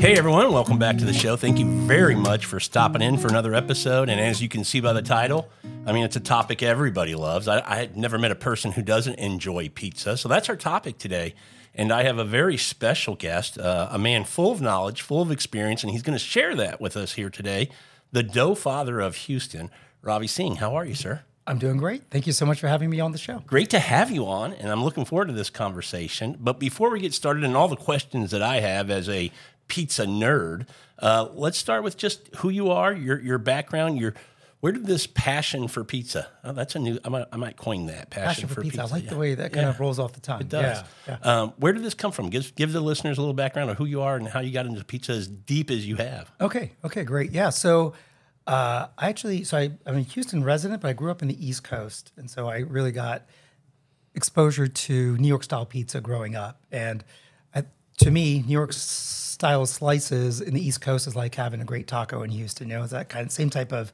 Hey everyone, welcome back to the show. Thank you very much for stopping in for another episode. And as you can see by the title, I mean, it's a topic everybody loves. I had never met a person who doesn't enjoy pizza. So that's our topic today. And I have a very special guest, a man full of knowledge, full of experience, and he's going to share that with us here today, the Doughfather of Houston, Ravi Singh. How are you, sir? I'm doing great. Thank you so much for having me on the show. Great to have you on, and I'm looking forward to this conversation. But before we get started and all the questions that I have as a pizza nerd, let's start with just who you are, your background, where did this passion for pizza? Oh, that's a new. I might coin that passion for pizza. I like the way that kind of rolls off the tongue. It does. Yeah. Yeah. Where did this come from? Give the listeners a little background of who you are and how you got into pizza as deep as you have. Okay, great. Yeah. So I'm a Houston resident, but I grew up in the East Coast, and so I really got exposure to New York style pizza growing up. And to me, New York style slices in the East Coast is like having a great taco in Houston. It's that kind of same type of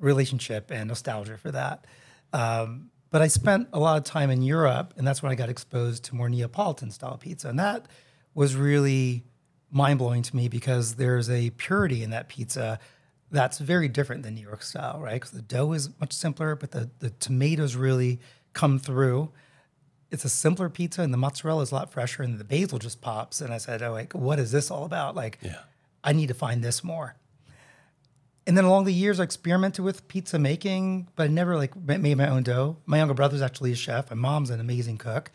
relationship and nostalgia for that. But I spent a lot of time in Europe, and that's when I got exposed to more Neapolitan style pizza. And that was really mind-blowing to me because there's a purity in that pizza that's very different than New York style, right? Because the dough is much simpler, but the tomatoes really come through. It's a simpler pizza, and the mozzarella is a lot fresher, and the basil just pops. And I said, what is this all about? I need to find this more. And then along the years, I experimented with pizza making, but I never made my own dough. My younger brother's actually a chef. My mom's an amazing cook.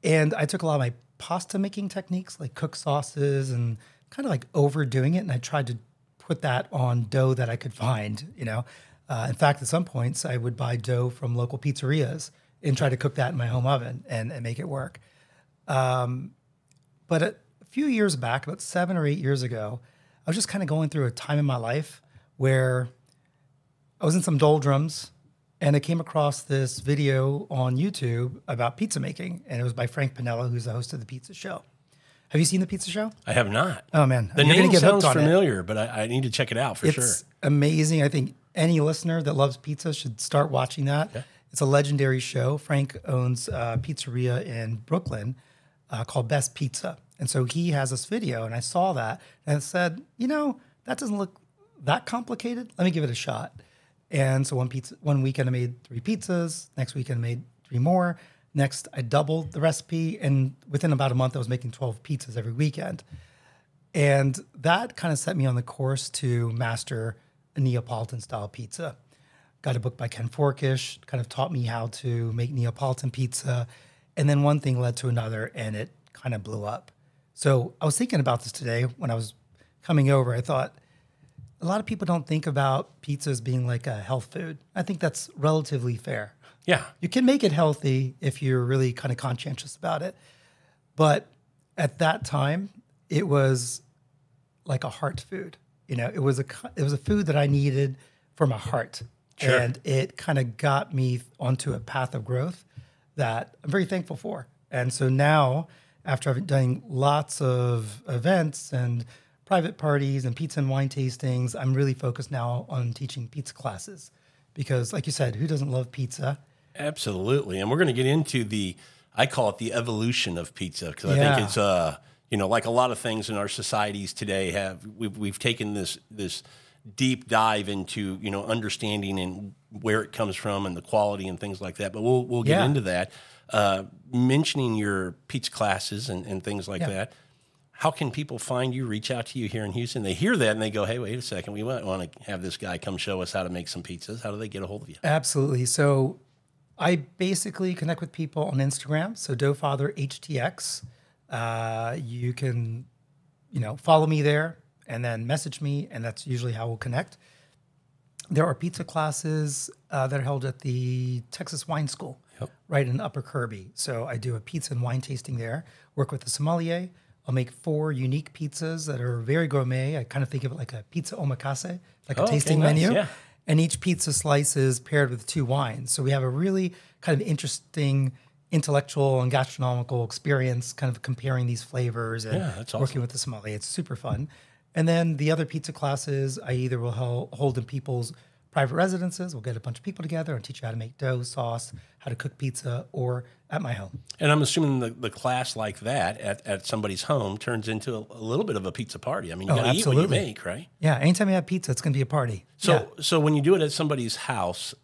And I took a lot of my pasta making techniques, like cook sauces and kind of overdoing it. And I tried to put that on dough that I could find, In fact, at some points, I would buy dough from local pizzerias and try to cook that in my home oven and make it work. But a few years back, about 7 or 8 years ago, I was just kind of going through a time in my life where I was in some doldrums, and I came across this video on YouTube about pizza making, and it was by Frank Pinella, who's the host of The Pizza Show. Have you seen The Pizza Show? I have not. Oh, man. The name sounds familiar, but I need to check it out for sure. It's amazing. I think any listener that loves pizza should start watching that. Okay. It's a legendary show. Frank owns a pizzeria in Brooklyn called Best Pizza. And so he has this video, and I saw that, and I said, that doesn't look that complicated. Let me give it a shot. And so one weekend I made 3 pizzas. Next weekend I made 3 more. Next, I doubled the recipe, and within about a month, I was making 12 pizzas every weekend. And that kind of set me on the course to master a Neapolitan-style pizza. Got a book by Ken Forkish, kind of taught me how to make Neapolitan pizza. And then one thing led to another, and it kind of blew up. So I was thinking about this today when I was coming over. I thought, a lot of people don't think about pizza as being like a health food. I think that's relatively fair. Yeah. You can make it healthy if you're really kind of conscientious about it. But at that time, it was like a heart food. It was a food that I needed for my heart. Sure. And it kind of got me onto a path of growth that I'm very thankful for. And so now, after I've done lots of events and private parties and pizza and wine tastings, I'm really focused now on teaching pizza classes. Because like you said, who doesn't love pizza? Absolutely. And we're going to get into I call it the evolution of pizza, because I think it's, like a lot of things in our societies today we've taken this deep dive into, understanding and where it comes from and the quality and things like that. But we'll get into that. Mentioning your pizza classes and things like that. How can people find you, reach out to you here in Houston? They hear that and they go, hey, wait a second, we might want to have this guy come show us how to make some pizzas. How do they get a hold of you? Absolutely. So I basically connect with people on Instagram. So Doughfather HTX. You can, follow me there and then message me, and that's usually how we'll connect. There are pizza classes that are held at the Texas Wine School, right in Upper Kirby. So I do a pizza and wine tasting there, work with a sommelier. I'll make 4 unique pizzas that are very gourmet. I kind of think of it like a pizza omakase, like a tasting menu. Yeah. And each pizza slice is paired with 2 wines. So we have a really kind of interesting intellectual and gastronomical experience, kind of comparing these flavors and that's awesome. Working with the sommelier. It's super fun. And then the other pizza classes I either will hold in people's private residences. We'll get a bunch of people together and teach you how to make dough, sauce, how to cook pizza, or at my home. And I'm assuming the class like that at somebody's home turns into a little bit of a pizza party. I mean, you got to eat what you make, right? Yeah, anytime you have pizza, it's going to be a party. So when you do it at somebody's house,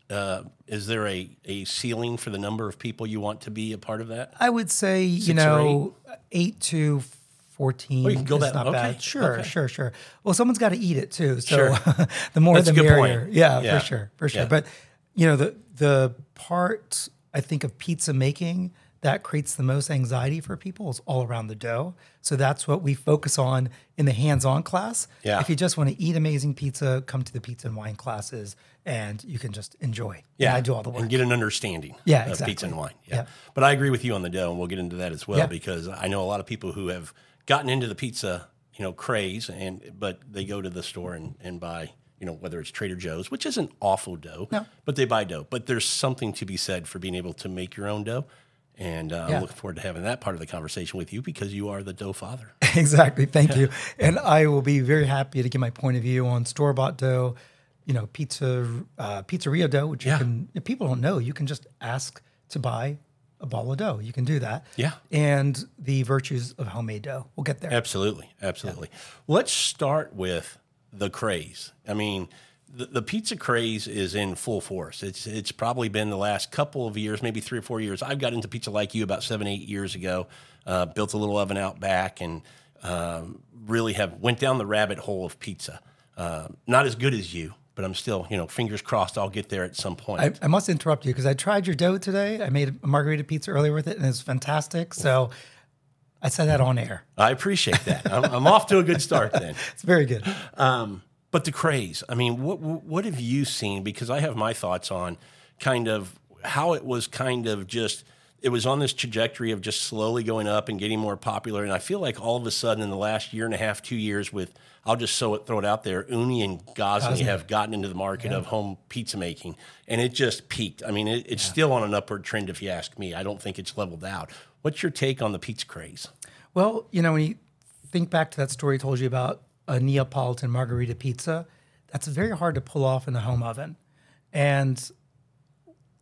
is there a ceiling for the number of people you want to be a part of that? I would say, 8 to 14. Oh, you can go that not okay. bad. Sure, okay. sure. Well, someone's got to eat it too. So Sure. the more That's the a good merrier. point. Yeah, for sure. Yeah. But the part I think of pizza making that creates the most anxiety for people is all around the dough. So that's what we focus on in the hands-on class. Yeah. If you just want to eat amazing pizza, come to the pizza and wine classes and you can just enjoy. Yeah, I do all the work. And get an understanding of pizza and wine. Yeah. But I agree with you on the dough, and we'll get into that as well, because I know a lot of people who have gotten into the pizza, craze, but they go to the store and buy, whether it's Trader Joe's, which isn't awful dough, but they buy dough. But there's something to be said for being able to make your own dough. And I'm looking forward to having that part of the conversation with you, because you are the Doughfather. Exactly. Thank you. And I will be very happy to give my point of view on store-bought dough, pizzeria dough, which if people don't know, you can just ask to buy a ball of dough. You can do that. Yeah. And the virtues of homemade dough. We'll get there. Absolutely. Let's start with the craze. I mean, the pizza craze is in full force. It's probably been the last couple of years, maybe 3 or 4 years. I've got into pizza like you about 7, 8 years ago. Built a little oven out back and really went down the rabbit hole of pizza. Not as good as you, but I'm still, fingers crossed I'll get there at some point. I must interrupt you because I tried your dough today. I made a margarita pizza earlier with it, and it's fantastic. So I said that on air. I appreciate that. I'm off to a good start then. It's very good. But the craze, I mean, what have you seen? Because I have my thoughts on kind of how it was it was on this trajectory of just slowly going up and getting more popular. And I feel like all of a sudden in the last year and a half, 2 years I'll just throw it out there, Uni and Gosney have gotten into the market of home pizza making, and it just peaked. I mean, it's still on an upward trend if you ask me. I don't think it's leveled out. What's your take on the pizza craze? Well, when you think back to that story I told you about a Neapolitan margarita pizza, that's very hard to pull off in the home oven. And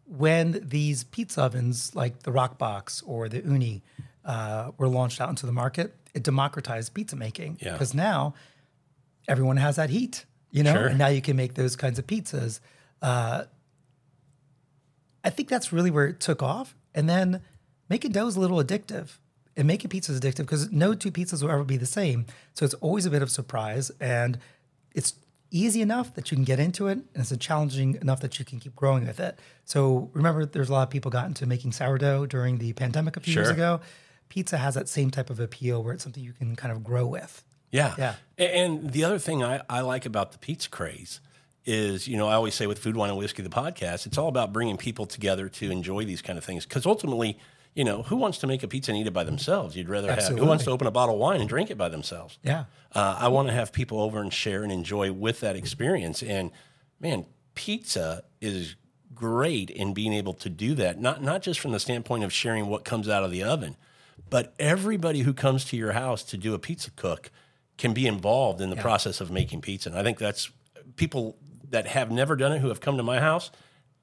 when these pizza ovens like the Rockbox or the Uni were launched out into the market, it democratized pizza making because now everyone has that heat, Sure. and now you can make those kinds of pizzas. I think that's really where it took off. And then making dough is a little addictive. And making pizza is addictive because no two pizzas will ever be the same. So it's always a bit of surprise. And it's easy enough that you can get into it. And it's challenging enough that you can keep growing with it. So remember, there's a lot of people got into making sourdough during the pandemic a few years ago. Pizza has that same type of appeal where it's something you can kind of grow with. Yeah. And the other thing I like about the pizza craze is, I always say with Food, Wine, and Whiskey, the podcast, it's all about bringing people together to enjoy these kind of things. Because ultimately, who wants to make a pizza and eat it by themselves? You'd rather who wants to open a bottle of wine and drink it by themselves? Yeah. I want to have people over and share and enjoy with that experience. And man, pizza is great in being able to do that. Not just from the standpoint of sharing what comes out of the oven, but everybody who comes to your house to do a pizza cook can be involved in the process of making pizza. And I think that's people that have never done it who have come to my house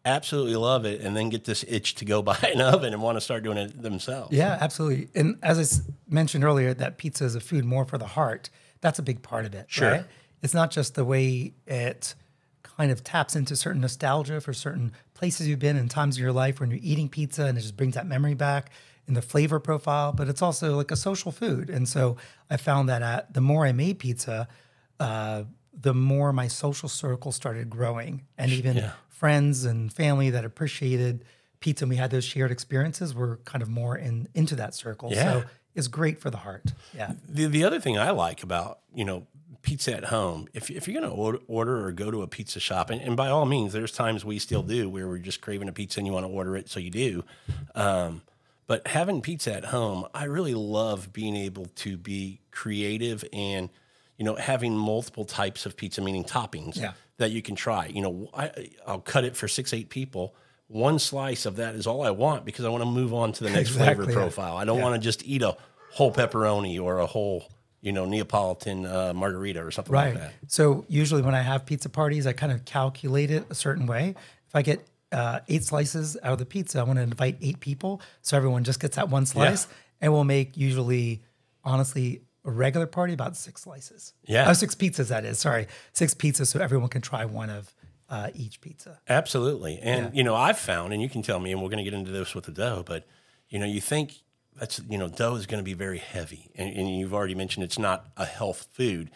absolutely love it, and then get this itch to go buy an oven and want to start doing it themselves. Yeah, absolutely. And as I mentioned earlier, that pizza is a food more for the heart. That's a big part of it. Sure. Right? It's not just the way it kind of taps into certain nostalgia for certain places you've been and times of your life when you're eating pizza, and it just brings that memory back in the flavor profile, but it's also like a social food. And so I found that the more I made pizza, the more my social circle started growing, and even friends and family that appreciated pizza and we had those shared experiences were kind of more into that circle. So it's great for the heart. Yeah. The other thing I like about, pizza at home, if you're going to order or go to a pizza shop, and by all means, there's times we still do where we're just craving a pizza and you want to order it, so you do. But having pizza at home, I really love being able to be creative and, having multiple types of pizza, meaning toppings that you can try. I'll cut it for 6-8 people. One slice of that is all I want because I want to move on to the next flavor profile. I don't want to just eat a whole pepperoni or a whole, Neapolitan margarita or something Right. like that. So usually when I have pizza parties, I kind of calculate it a certain way. If I get 8 slices out of the pizza, I want to invite 8 people, so everyone just gets that one slice, and we'll make usually, honestly, a regular party about 6 slices. Yeah. 6 pizzas, that is. Sorry, 6 pizzas, so everyone can try one of each pizza. Absolutely. And, I've found, and you can tell me, and we're going to get into this with the dough, but, you think dough is going to be very heavy. And you've already mentioned it's not a health food,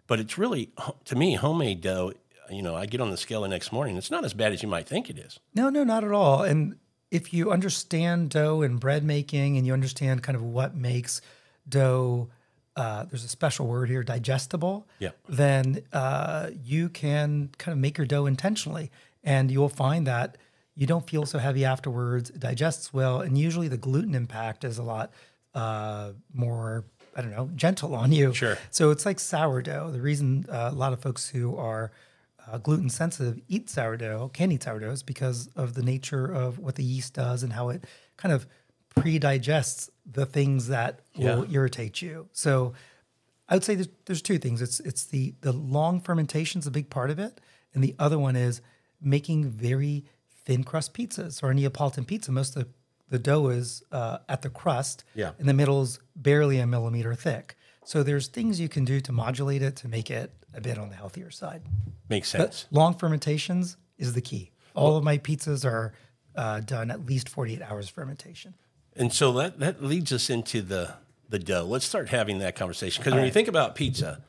but it's really, to me, homemade dough, I get on the scale the next morning. It's not as bad as you might think it is. No, not at all. And if you understand dough and bread making, and you understand kind of what makes dough, there's a special word here, digestible, then you can kind of make your dough intentionally. And you'll find that you don't feel so heavy afterwards, it digests well, and usually the gluten impact is a lot more, gentle on you. Sure. So it's like sourdough. The reason a lot of folks who are gluten sensitive can eat sourdough is because of the nature of what the yeast does and how it kind of pre-digests the things that will irritate you. So I would say there's 2 things. It's the long fermentation is a big part of it, and the other one is making very thin crust pizzas or a Neapolitan pizza. Most of the dough is at the crust, and the middle is barely a millimeter thick. So there's things you can do to modulate it to make it a bit on the healthier side. Makes sense. But long fermentations is the key. All of my pizzas are done at least 48 hours fermentation. And so that leads us into the dough. Let's start having that conversation. Because when you think about pizza,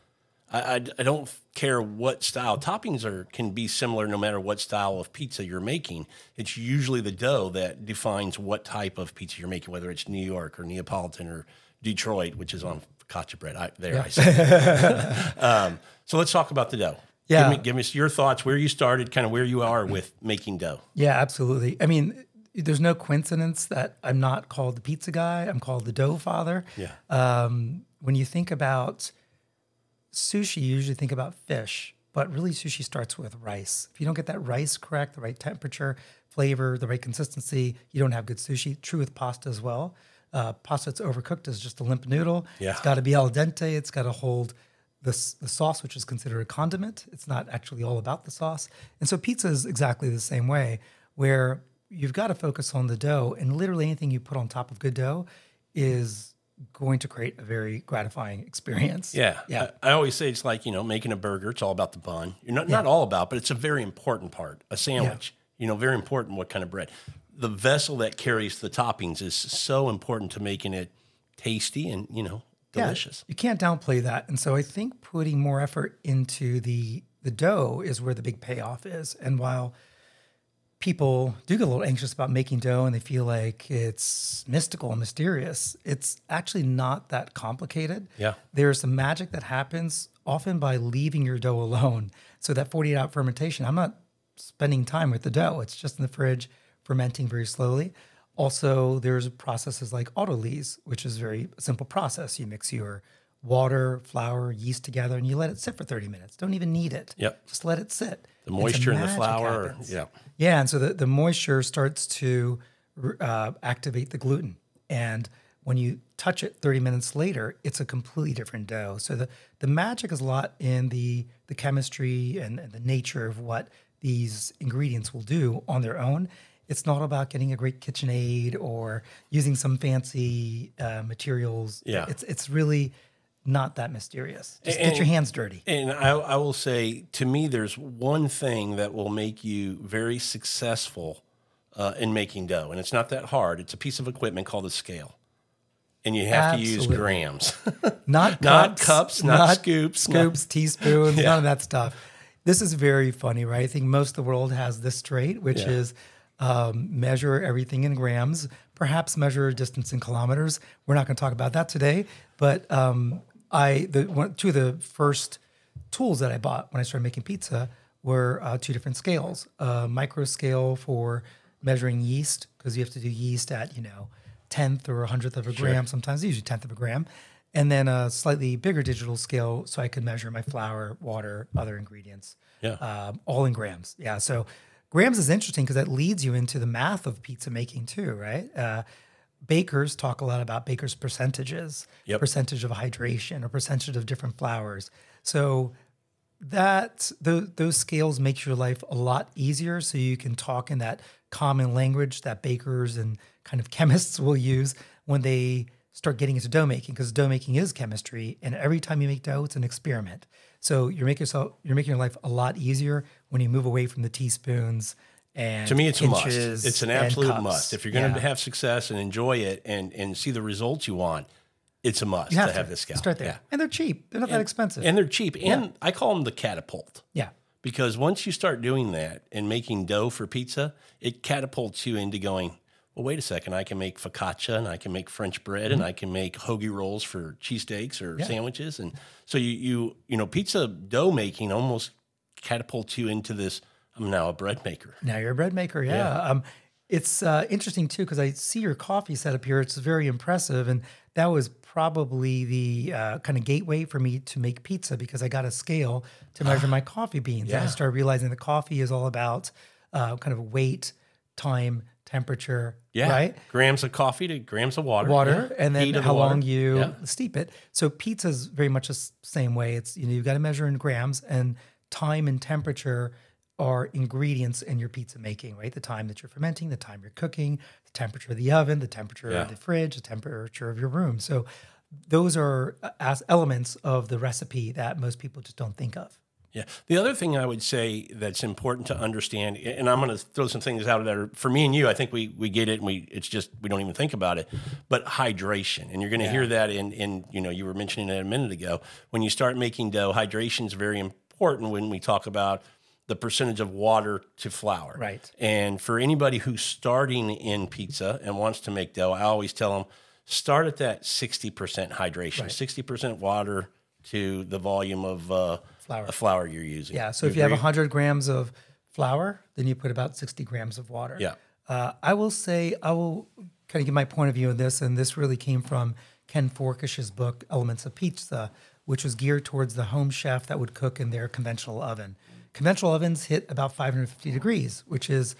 I don't care what style. Toppings can be similar no matter what style of pizza you're making. It's usually the dough that defines what type of pizza you're making, whether it's New York or Neapolitan or Detroit, which is on focaccia bread. I said. So let's talk about the dough. Yeah. Give me your thoughts, where you started, kind of where you are with making dough. Yeah, absolutely. I mean, there's no coincidence that I'm not called the pizza guy. I'm called the Doughfather. Yeah. When you think about sushi, you usually think about fish, but really sushi starts with rice. If you don't get that rice correct, the right temperature, flavor, the right consistency, you don't have good sushi. True with pasta as well. Pasta that's overcooked is just a limp noodle. Yeah. It's got to be al dente. It's got to hold the sauce, which is considered a condiment. It's not actually all about the sauce. And so pizza is exactly the same way, where you've got to focus on the dough, and literally anything you put on top of good dough is going to create a very gratifying experience. Yeah. I always say it's like, making a burger. It's all about the bun. You're not all about, but it's a very important part. A sandwich, very important what kind of bread. The vessel that carries the toppings is so important to making it tasty and, delicious. You can't downplay that. And so I think putting more effort into the dough is where the big payoff is. And while people do get a little anxious about making dough and they feel like it's mystical and mysterious, it's actually not that complicated. Yeah. There's some magic that happens often by leaving your dough alone. So that 48-hour fermentation, I'm not spending time with the dough. It's just in the fridge, fermenting very slowly. Also, there's processes like autolyse, which is a very simple process. You mix your water, flour, yeast together, and you let it sit for 30 minutes. Don't even knead it. Yep. Just let it sit. The moisture in the flour. Yeah, and so the moisture starts to activate the gluten. And when you touch it 30 minutes later, it's a completely different dough. So the magic is a lot in the chemistry and the nature of what these ingredients will do on their own. It's not about getting a great KitchenAid or using some fancy materials. Yeah. It's really not that mysterious. Just get your hands dirty. And I will say, to me, there's one thing that will make you very successful in making dough. And it's not that hard. It's a piece of equipment called a scale. And you have to use grams. Not cups, not scoops. Teaspoons, none of that stuff. This is very funny, right? I think most of the world has this trait, which is measure everything in grams, perhaps measure distance in kilometers. We're not going to talk about that today. But two of the first tools that I bought when I started making pizza were 2 different scales. A micro scale for measuring yeast, because you have to do yeast at, 10th or 100th of a gram. Sometimes usually 10th of a gram. And then a slightly bigger digital scale so I could measure my flour, water, other ingredients, all in grams. Yeah, so grams is interesting because that leads you into the math of pizza making too, right? bakers talk a lot about bakers' percentages, Yep. percentage of hydration or percentage of different flours. So those scales makes your life a lot easier, so you can talk in that common language that bakers and kind of chemists will use when they start getting into dough making, because dough making is chemistry, and every time you make dough, it's an experiment. So you're making your life a lot easier when you move away from the teaspoons and to me, it's a must. inches It's an and absolute cups. must. If you're going to have success and enjoy it and see the results you want, it's a must You to have this scale. Start there. Yeah. And they're cheap. They're not that expensive. And they're cheap. And I call them the catapult. Yeah. Because once you start doing that and making dough for pizza, it catapults you into going, well, wait a second, I can make focaccia and I can make French bread and I can make hoagie rolls for cheesesteaks or sandwiches. And so you know, pizza dough making almost catapults you into this, I'm now a bread maker. Now you're a bread maker, yeah. It's interesting too, because I see your coffee setup here. It's very impressive, and that was probably the kind of gateway for me to make pizza, because I got a scale to measure my coffee beans. And I started realizing the coffee is all about kind of weight, time, temperature, right? Grams of coffee to grams of water. Water, and then how long you Yeah. steep it. So pizza is very much the same way. It's, you know, you've got to measure in grams, and time and temperature are ingredients in your pizza making, right? The time that you're fermenting, the time you're cooking, the temperature of the oven, the temperature of the fridge, the temperature of your room. So those are elements of the recipe that most people just don't think of. Yeah. The other thing I would say that's important to understand, and I'm going to throw some things out there for me and you, I think we get it, and it's just, we don't even think about it, but hydration. And you're going to hear that in, you know, you were mentioning it a minute ago. When you start making dough, hydration is very important when we talk about the percentage of water to flour. Right. And for anybody who's starting in pizza and wants to make dough, I always tell them, start at that 60% hydration, 60% water to the volume of flour you're using. Yeah. So if you have 100 grams of flour, then you put about 60 grams of water. Yeah. I will kind of give my point of view on this, and this really came from Ken Forkish's book, Elements of Pizza, which was geared towards the home chef that would cook in their conventional oven. Conventional ovens hit about 550 degrees, which is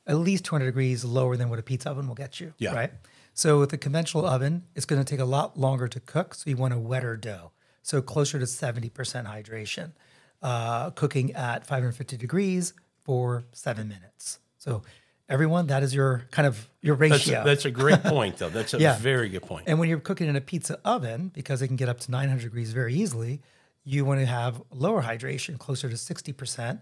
at least 200 degrees lower than what a pizza oven will get you, right? So with a conventional oven, it's going to take a lot longer to cook, so you want a wetter dough. So closer to 70% hydration, cooking at 550 degrees for 7 minutes. So everyone, that is your kind of your ratio. That's a great point, though. That's a very good point. And when you're cooking in a pizza oven, because it can get up to 900 degrees very easily, you want to have lower hydration, closer to 60%,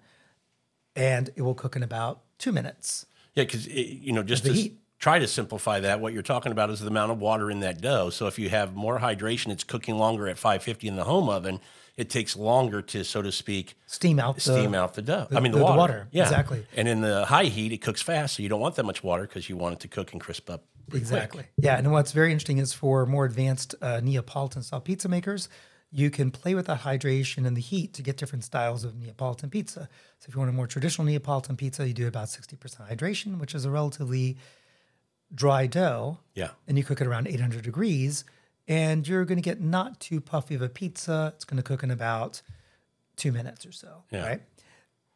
and it will cook in about 2 minutes. Yeah, because, you know, just to heat. try to simplify that, what you're talking about is the amount of water in that dough. So if you have more hydration, it's cooking longer at 550 in the home oven. It takes longer to, so to speak, steam out the dough. The water. Yeah, exactly. And in the high heat, it cooks fast, so you don't want that much water because you want it to cook and crisp up exactly quick. Yeah, and what's very interesting is for more advanced Neapolitan-style pizza makers, you can play with that hydration and the heat to get different styles of Neapolitan pizza. So if you want a more traditional Neapolitan pizza, you do about 60% hydration, which is a relatively dry dough. Yeah. And you cook it around 800 degrees, and you're going to get not too puffy of a pizza. It's going to cook in about 2 minutes or so, right?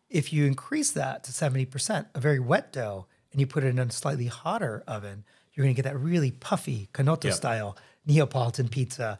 If you increase that to 70%, a very wet dough, and you put it in a slightly hotter oven, you're going to get that really puffy Canotto-style Neapolitan pizza,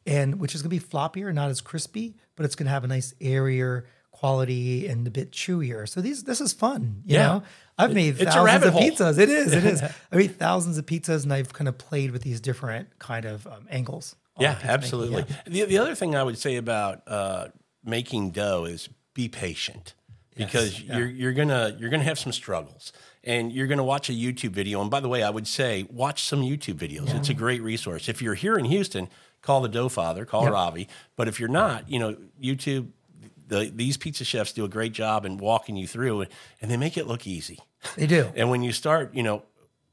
and which is going to be floppier, not as crispy, but it's going to have a nice airier quality and a bit chewier. So this is fun, you know? I've made thousands of pizzas. It is. I made thousands of pizzas, and I've kind of played with these different kind of angles. Yeah, absolutely. The other thing I would say about making dough is be patient, because you're gonna have some struggles, and you're gonna watch a YouTube video. And by the way, I would say watch some YouTube videos. It's a great resource. If you're here in Houston, call the Doughfather, call Ravi. But if you're not, you know, YouTube. These pizza chefs do a great job in walking you through it, and they make it look easy. They do. And when you start, you know,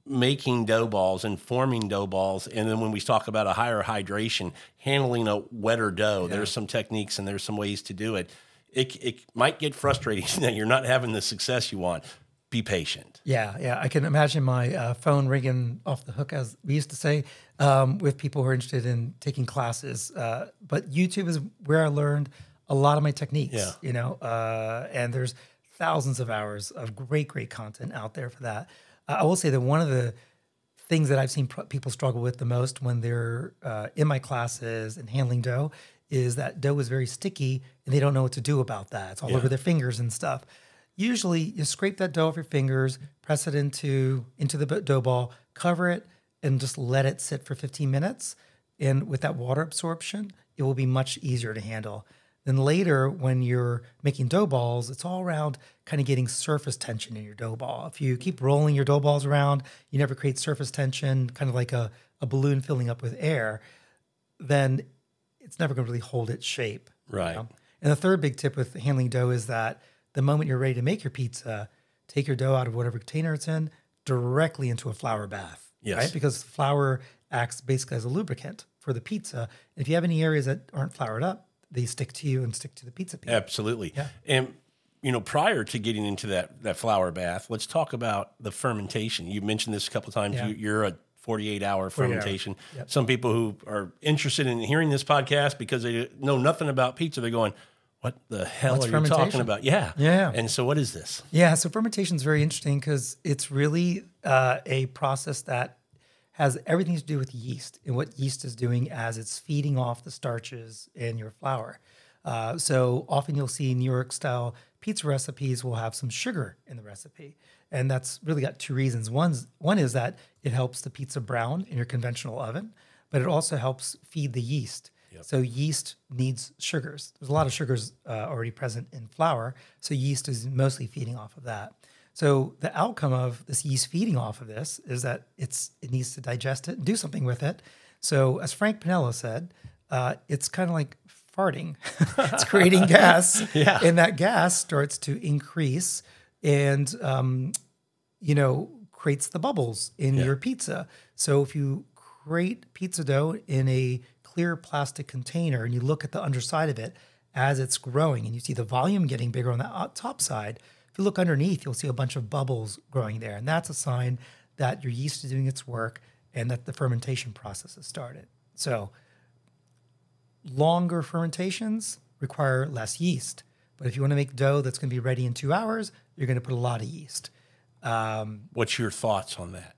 making dough balls and forming dough balls, and then when we talk about a higher hydration, handling a wetter dough, there's some techniques and there's some ways to do it. It might get frustrating that you're not having the success you want. Be patient. Yeah. I can imagine my phone ringing off the hook, as we used to say, with people who are interested in taking classes. But YouTube is where I learned a lot of my techniques, you know, and there's thousands of hours of great content out there for that. I will say that one of the things that I've seen people struggle with the most when they're in my classes and handling dough is that dough is very sticky and they don't know what to do about that. It's all over their fingers and stuff. Usually you scrape that dough off your fingers, press it into the dough ball, cover it, and just let it sit for 15 minutes. And with that water absorption, it will be much easier to handle. Then later, when you're making dough balls, it's all around kind of getting surface tension in your dough ball. If you keep rolling your dough balls around, you never create surface tension, kind of like a balloon filling up with air, then it's never going to really hold its shape. Right. You know? And the third big tip with handling dough is that the moment you're ready to make your pizza, take your dough out of whatever container it's in, directly into a flour bath. Yes. Right? Because flour acts basically as a lubricant for the pizza. If you have any areas that aren't floured up, they stick to you and stick to the pizza piece. Absolutely. Yeah. And, prior to getting into that flour bath, let's talk about the fermentation. You mentioned this a couple of times. Yeah. You're a 48-hour fermentation. Yep. Some people who are interested in hearing this podcast because they know nothing about pizza, they're going, what the hell are you talking about? Yeah. Yeah. And so what is this? Yeah. So fermentation is very interesting because it's really a process that has everything to do with yeast and what yeast is doing as it's feeding off the starches in your flour. So often you'll see New York style pizza recipes will have some sugar in the recipe. And that's really got two reasons. One is that it helps the pizza brown in your conventional oven, but it also helps feed the yeast. Yep. So yeast needs sugars. There's a lot of sugars already present in flour. So yeast is mostly feeding off of that. So the outcome of this yeast feeding off of this is that it needs to digest it and do something with it. So as Frank Pinello said, it's kind of like farting. It's creating gas, and that gas starts to increase and creates the bubbles in your pizza. So if you create pizza dough in a clear plastic container and you look at the underside of it as it's growing and you see the volume getting bigger on the top side, if you look underneath, you'll see a bunch of bubbles growing there. And that's a sign that your yeast is doing its work and that the fermentation process has started. So longer fermentations require less yeast. But if you want to make dough that's going to be ready in 2 hours, you're going to put a lot of yeast. What's your thoughts on that?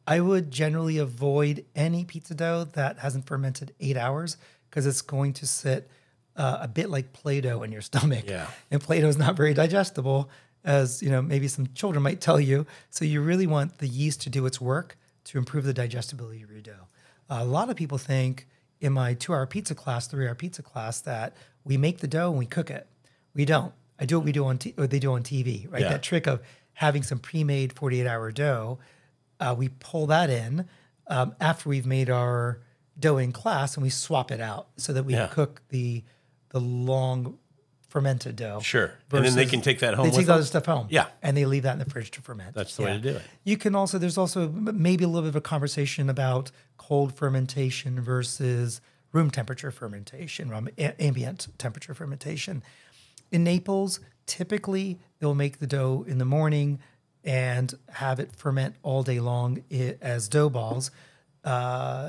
I would generally avoid any pizza dough that hasn't fermented 8 hours because it's going to sit a bit like Play-Doh in your stomach. Yeah. And Play-Doh is not very digestible, as maybe some children might tell you. So you really want the yeast to do its work to improve the digestibility of your dough. A lot of people think in my 2-hour pizza class, 3-hour pizza class, that we make the dough and we cook it. We don't. I do what we do on what they do on TV, right? Yeah. That trick of having some pre-made 48-hour dough. We pull that in after we've made our dough in class, and we swap it out so that we cook the long fermented dough. Sure. And then they can take that home. They take all the stuff home. Yeah. And they leave that in the fridge to ferment. That's the way to do it. You can also, there's also maybe a little bit of a conversation about cold fermentation versus room temperature fermentation, ambient temperature fermentation. In Naples, typically they'll make the dough in the morning and have it ferment all day long as dough balls,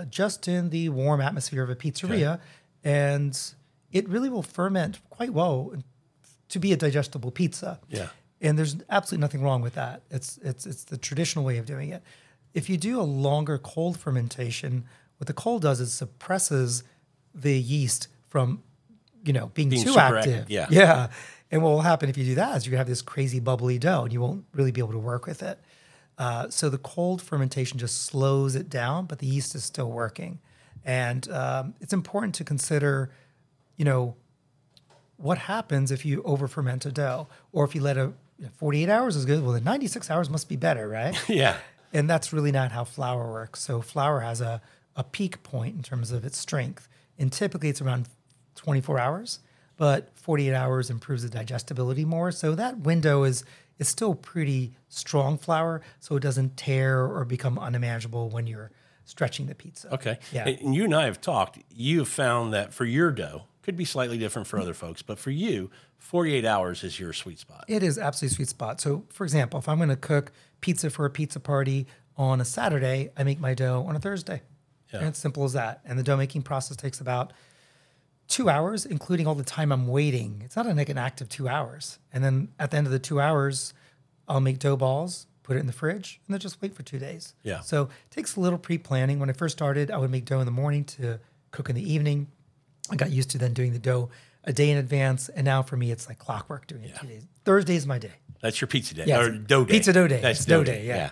just in the warm atmosphere of a pizzeria. Okay. And it really will ferment quite well to be a digestible pizza. Yeah. And there's absolutely nothing wrong with that. It's the traditional way of doing it. If you do a longer cold fermentation, what the cold does is suppresses the yeast from, being too active. Yeah. Yeah. And what will happen if you do that is you're going to have this crazy bubbly dough and you won't really be able to work with it. So the cold fermentation just slows it down, but the yeast is still working. And it's important to consider, what happens if you over ferment a dough, or if you let 48 hours is good. Well, then 96 hours must be better, right? Yeah. And that's really not how flour works. So flour has a peak point in terms of its strength. And typically it's around 24 hours, but 48 hours improves the digestibility more. So that window is still pretty strong flour, so it doesn't tear or become unmanageable when you're stretching the pizza. Okay. Yeah. And you and I have talked. You've found that for your dough, could be slightly different for other folks, but for you, 48 hours is your sweet spot. It is absolutely sweet spot. So, for example, if I'm going to cook pizza for a pizza party on a Saturday, I make my dough on a Thursday. Yeah. And it's simple as that. And the dough making process takes about 2 hours, including all the time I'm waiting. It's not like an active 2 hours. And then at the end of the 2 hours, I'll make dough balls put it in the fridge, and then just wait for 2 days. Yeah. So it takes a little pre-planning. When I first started, I would make dough in the morning to cook in the evening. I got used to then doing the dough a day in advance, and now for me, it's like clockwork doing it 2 days. Thursday is my day. That's your pizza day, Yeah, or dough day. Pizza dough day. That's it's dough day, yeah.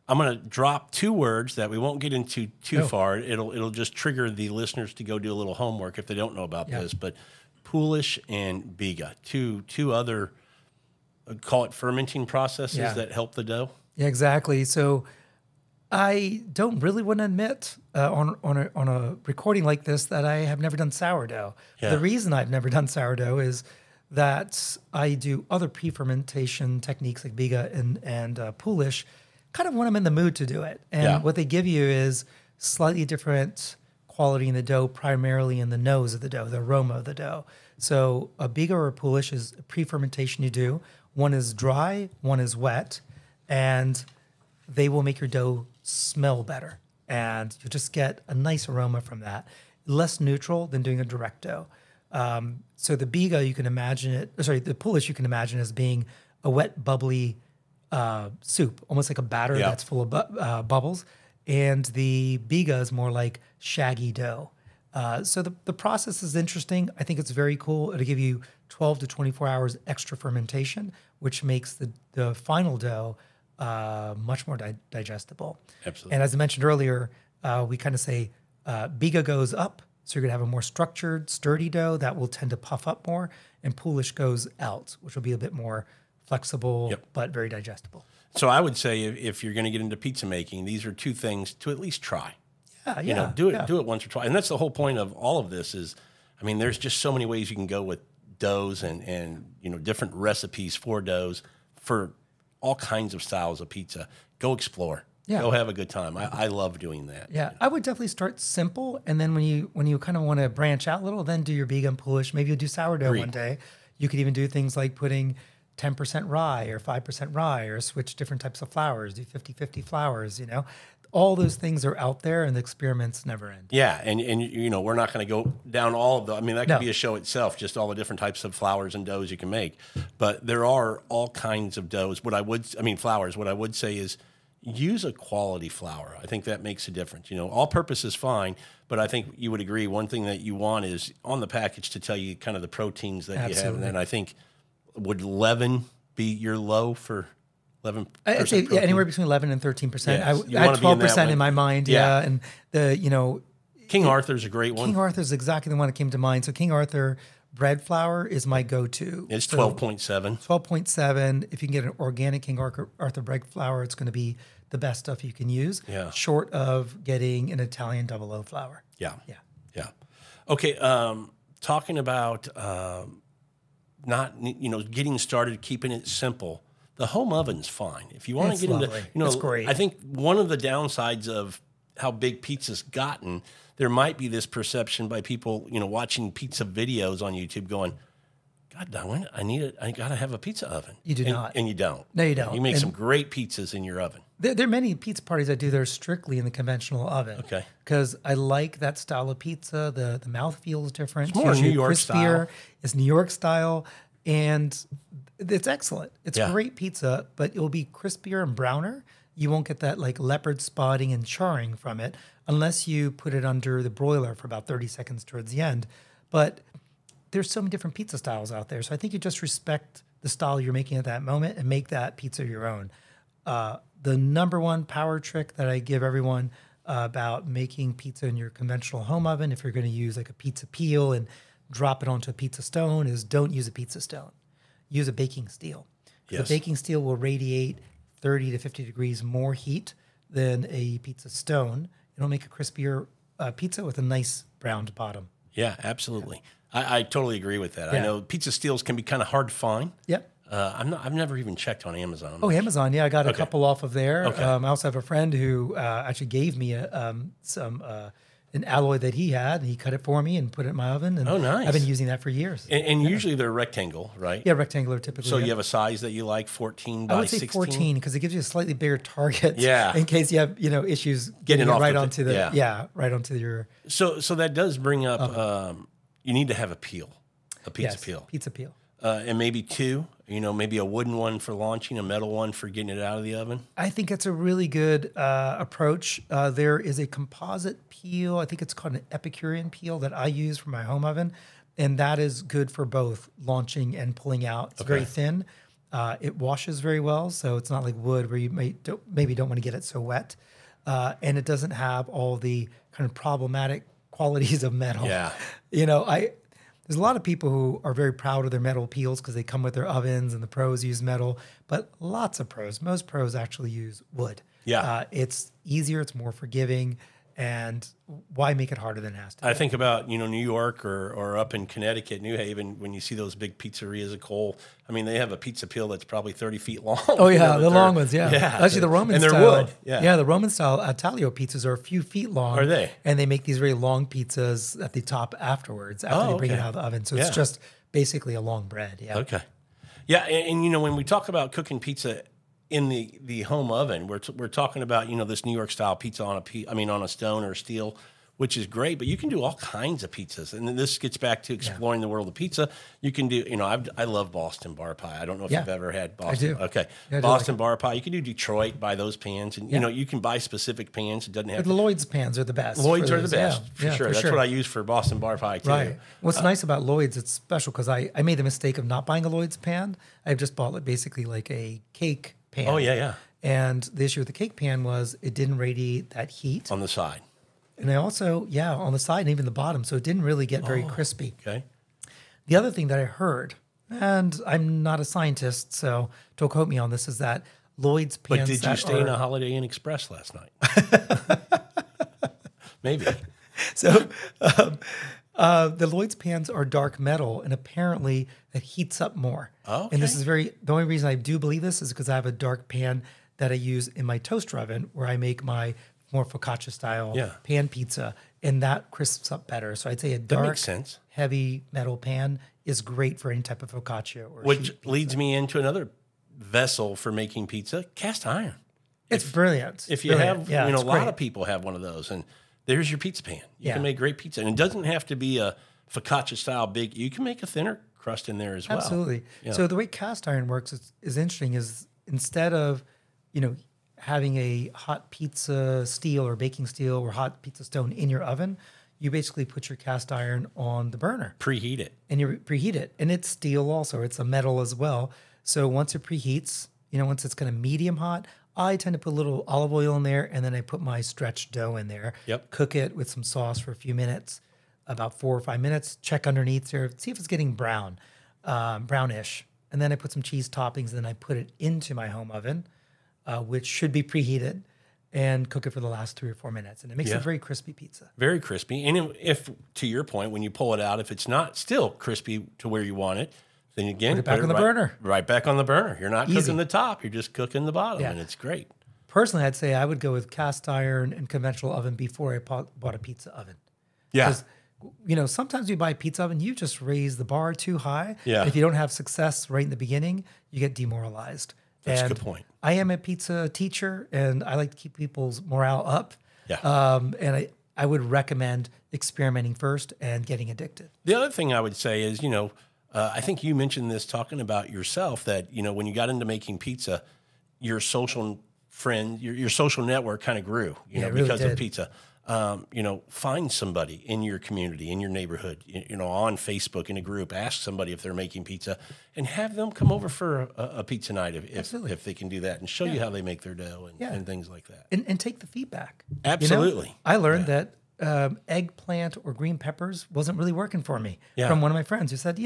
I'm going to drop 2 words that we won't get into too far. It'll just trigger the listeners to go do a little homework if they don't know about this. But Polish and Biga, two other, call it fermenting processes that help the dough. Yeah, exactly. So I don't really want to admit on a recording like this that I have never done sourdough. Yeah. The reason I've never done sourdough is that I do other pre-fermentation techniques like Biga and Polish kind of when I'm in the mood to do it. And what they give you is slightly different quality in the dough, primarily in the nose of the dough, the aroma of the dough. So a Biga or a Polish is a pre-fermentation you do. One is dry, one is wet, and they will make your dough smell better. And you'll just get a nice aroma from that. Less neutral than doing a direct dough. So the Biga, you can imagine it, the Polish, you can imagine as being a wet, bubbly soup, almost like a batter that's full of bubbles. And the Biga is more like shaggy dough. So the process is interesting. I think it's very cool. It'll give you 12 to 24 hours extra fermentation, which makes the final dough much more digestible. Absolutely. And as I mentioned earlier, we kind of say Biga goes up, so you're going to have a more structured, sturdy dough that will tend to puff up more, and Polish goes out, which will be a bit more flexible, but very digestible. So I would say if you're going to get into pizza making, these are 2 things to at least try. Yeah, do it once or twice. And that's the whole point of all of this is, I mean, there's just so many ways you can go with doughs and different recipes for doughs for all kinds of styles of pizza. Go explore. Go have a good time. I love doing that. Yeah, I would definitely start simple, and then when you kind of want to branch out a little, then do your Biga and Polish. Maybe you'll do sourdough one day. You could even do things like putting 10% rye or 5% rye, or switch different types of flours, do 50-50 flours, All those things are out there, and the experiments never end. Yeah, and we're not going to go down all of them. I mean, that could be a show itself, just all the different types of flours and doughs you can make. But there are all kinds of doughs. Flours. What I would say is use a quality flour. I think that makes a difference. All-purpose is fine, but I think you would agree one thing that you want is on the package to tell you kind of the proteins that you have. And then I think, would leaven be your low for 11%? I'd say anywhere between 11 and 13%. Yes. I had 12% in my mind. And King Arthur's a great one. King Arthur's exactly the one that came to mind. So King Arthur bread flour is my go-to. It's 12.7. 12.7. If you can get an organic King Arthur bread flour, it's going to be the best stuff you can use. Yeah. Short of getting an Italian double O flour. Yeah. Okay. Talking about not getting started, keeping it simple. The home oven's fine. If you want to get lovely. into, it's great. I think one of the downsides of how big pizza's gotten, there might be this perception by people, watching pizza videos on YouTube going, God darn it, I got to have a pizza oven. You do not. And you don't. No, you don't. You make some great pizzas in your oven. There are many pizza parties I do that are strictly in the conventional oven. Okay. Because I like that style of pizza. The mouthfeel is different. It's more New York style. It's New York style. And it's excellent. It's great pizza, but it will be crispier and browner. You won't get that like leopard spotting and charring from it unless you put it under the broiler for about 30 seconds towards the end. But there's so many different pizza styles out there. So I think you just respect the style you're making at that moment and make that pizza your own. The number one power trick that I give everyone about making pizza in your conventional home oven, if you're going to use like a pizza peel and drop it onto a pizza stone, is don't use a pizza stone. Use a baking steel. Yes. The baking steel will radiate 30 to 50 degrees more heat than a pizza stone. It'll make a crispier pizza with a nice browned bottom. Yeah, absolutely. I totally agree with that. Yeah. I know pizza steels can be kind of hard to find. Yep. I've never even checked on Amazon. Amazon. Yeah, I got a couple off of there. Okay. I also have a friend who actually gave me an alloy that he had, and he cut it for me and put it in my oven. And nice. I've been using that for years. And usually they're rectangle, right? Yeah, rectangular typically. So you have a size that you like, 14 by 16? I would say 14 because it gives you a slightly bigger target. Yeah. In case you have issues getting it right onto right onto your. So that does bring up you need to have a peel, a pizza peel. Pizza peel. And maybe 2. Maybe a wooden one for launching, a metal one for getting it out of the oven? I think that's a really good approach. There is a composite peel. I think it's called an Epicurean peel that I use for my home oven, and that is good for both launching and pulling out. It's very thin. It washes very well, so it's not like wood where you maybe don't want to get it so wet. And it doesn't have all the kind of problematic qualities of metal. Yeah. There's a lot of people who are very proud of their metal peels because they come with their ovens, and the pros use metal, but most pros actually use wood. Yeah. It's easier, it's more forgiving, and why make it harder than it has to be? I think about, New York or up in Connecticut, New Haven, when you see those big pizzerias at Cole. I mean, they have a pizza peel that's probably 30 feet long. Oh, yeah, the long ones, yeah. Actually, the Roman and they're style. wood. Yeah, the Roman style Taglio pizzas are a few feet long. Are they? And they make these very long pizzas at the top afterwards, after they bring it out of the oven. So it's just basically a long bread. Yeah. Okay. Yeah, and when we talk about cooking pizza in the home oven, we're talking about this New York style pizza on a stone or steel, which is great. But you can do all kinds of pizzas, and then this gets back to exploring the world of pizza. You can do I love Boston bar pie. I don't know if you've ever had Boston. I do. Okay, Yeah, Boston bar pie. You can do Detroit, buy those pans, and you can buy specific pans. It doesn't have The Lloyd's pans are the best. Lloyd's are the best for sure. That's sure. what I use for Boston bar pie too. Right. What's nice about Lloyd's, it's special because I made the mistake of not buying a Lloyd's pan. I just bought basically like a cake pan. Oh yeah. And the issue with the cake pan was it didn't radiate that heat. On the side. And I also, on the side and even the bottom, so it didn't really get very crispy. Okay. The other thing that I heard, and I'm not a scientist, so don't quote me on this, is that Lloyd's pans. But did you stay in a Holiday Inn Express last night? Maybe. So the Lloyd's pans are dark metal, and apparently it heats up more. Oh, okay. And this is the only reason I do believe this is because I have a dark pan that I use in my toaster oven where I make my more focaccia style pan pizza, and that crisps up better. So I'd say a dark, heavy metal pan is great for any type of focaccia. Which leads me into another vessel for making pizza, cast iron. It's brilliant. If you have, a lot of people have one of those, and there's your pizza pan. You can make great pizza, and it doesn't have to be a focaccia style big. You can make a thinner crust in there as well. Absolutely. Yeah. So the way cast iron works is interesting. Is instead of having a hot pizza steel or baking steel or hot pizza stone in your oven, you basically put your cast iron on the burner. Preheat it. And you preheat it. And it's steel also. It's a metal as well. So once it preheats, once it's kind of medium hot, I tend to put a little olive oil in there, and then I put my stretched dough in there. Yep. Cook it with some sauce for a few minutes, about 4 or 5 minutes. Check underneath there. See if it's getting brownish. And then I put some cheese toppings, and then I put it into my home oven, which should be preheated, and cook it for the last 3 or 4 minutes. And it makes a very crispy pizza. Very crispy. And if, to your point, when you pull it out, if it's not still crispy to where you want it, then again, put it back on the burner. Right back on the burner. You're not cooking the top. You're just cooking the bottom, and it's great. Personally, I'd say I would go with cast iron and conventional oven before I bought a pizza oven. Yeah. Because, sometimes you buy a pizza oven, you just raise the bar too high. Yeah. If you don't have success right in the beginning, you get demoralized. That's a good point. I am a pizza teacher, and I like to keep people's morale up. Yeah. And I would recommend experimenting first and getting addicted. The other thing I would say is, I think you mentioned this talking about yourself, that, when you got into making pizza, your social friend, your social network kind of grew, because of pizza. Find somebody in your community, in your neighborhood, on Facebook in a group, ask somebody if they're making pizza, and have them come over for a pizza night if they can do that, and show you how they make their dough and things like that. And take the feedback. Absolutely. I learned that eggplant or green peppers wasn't really working for me from one of my friends who said,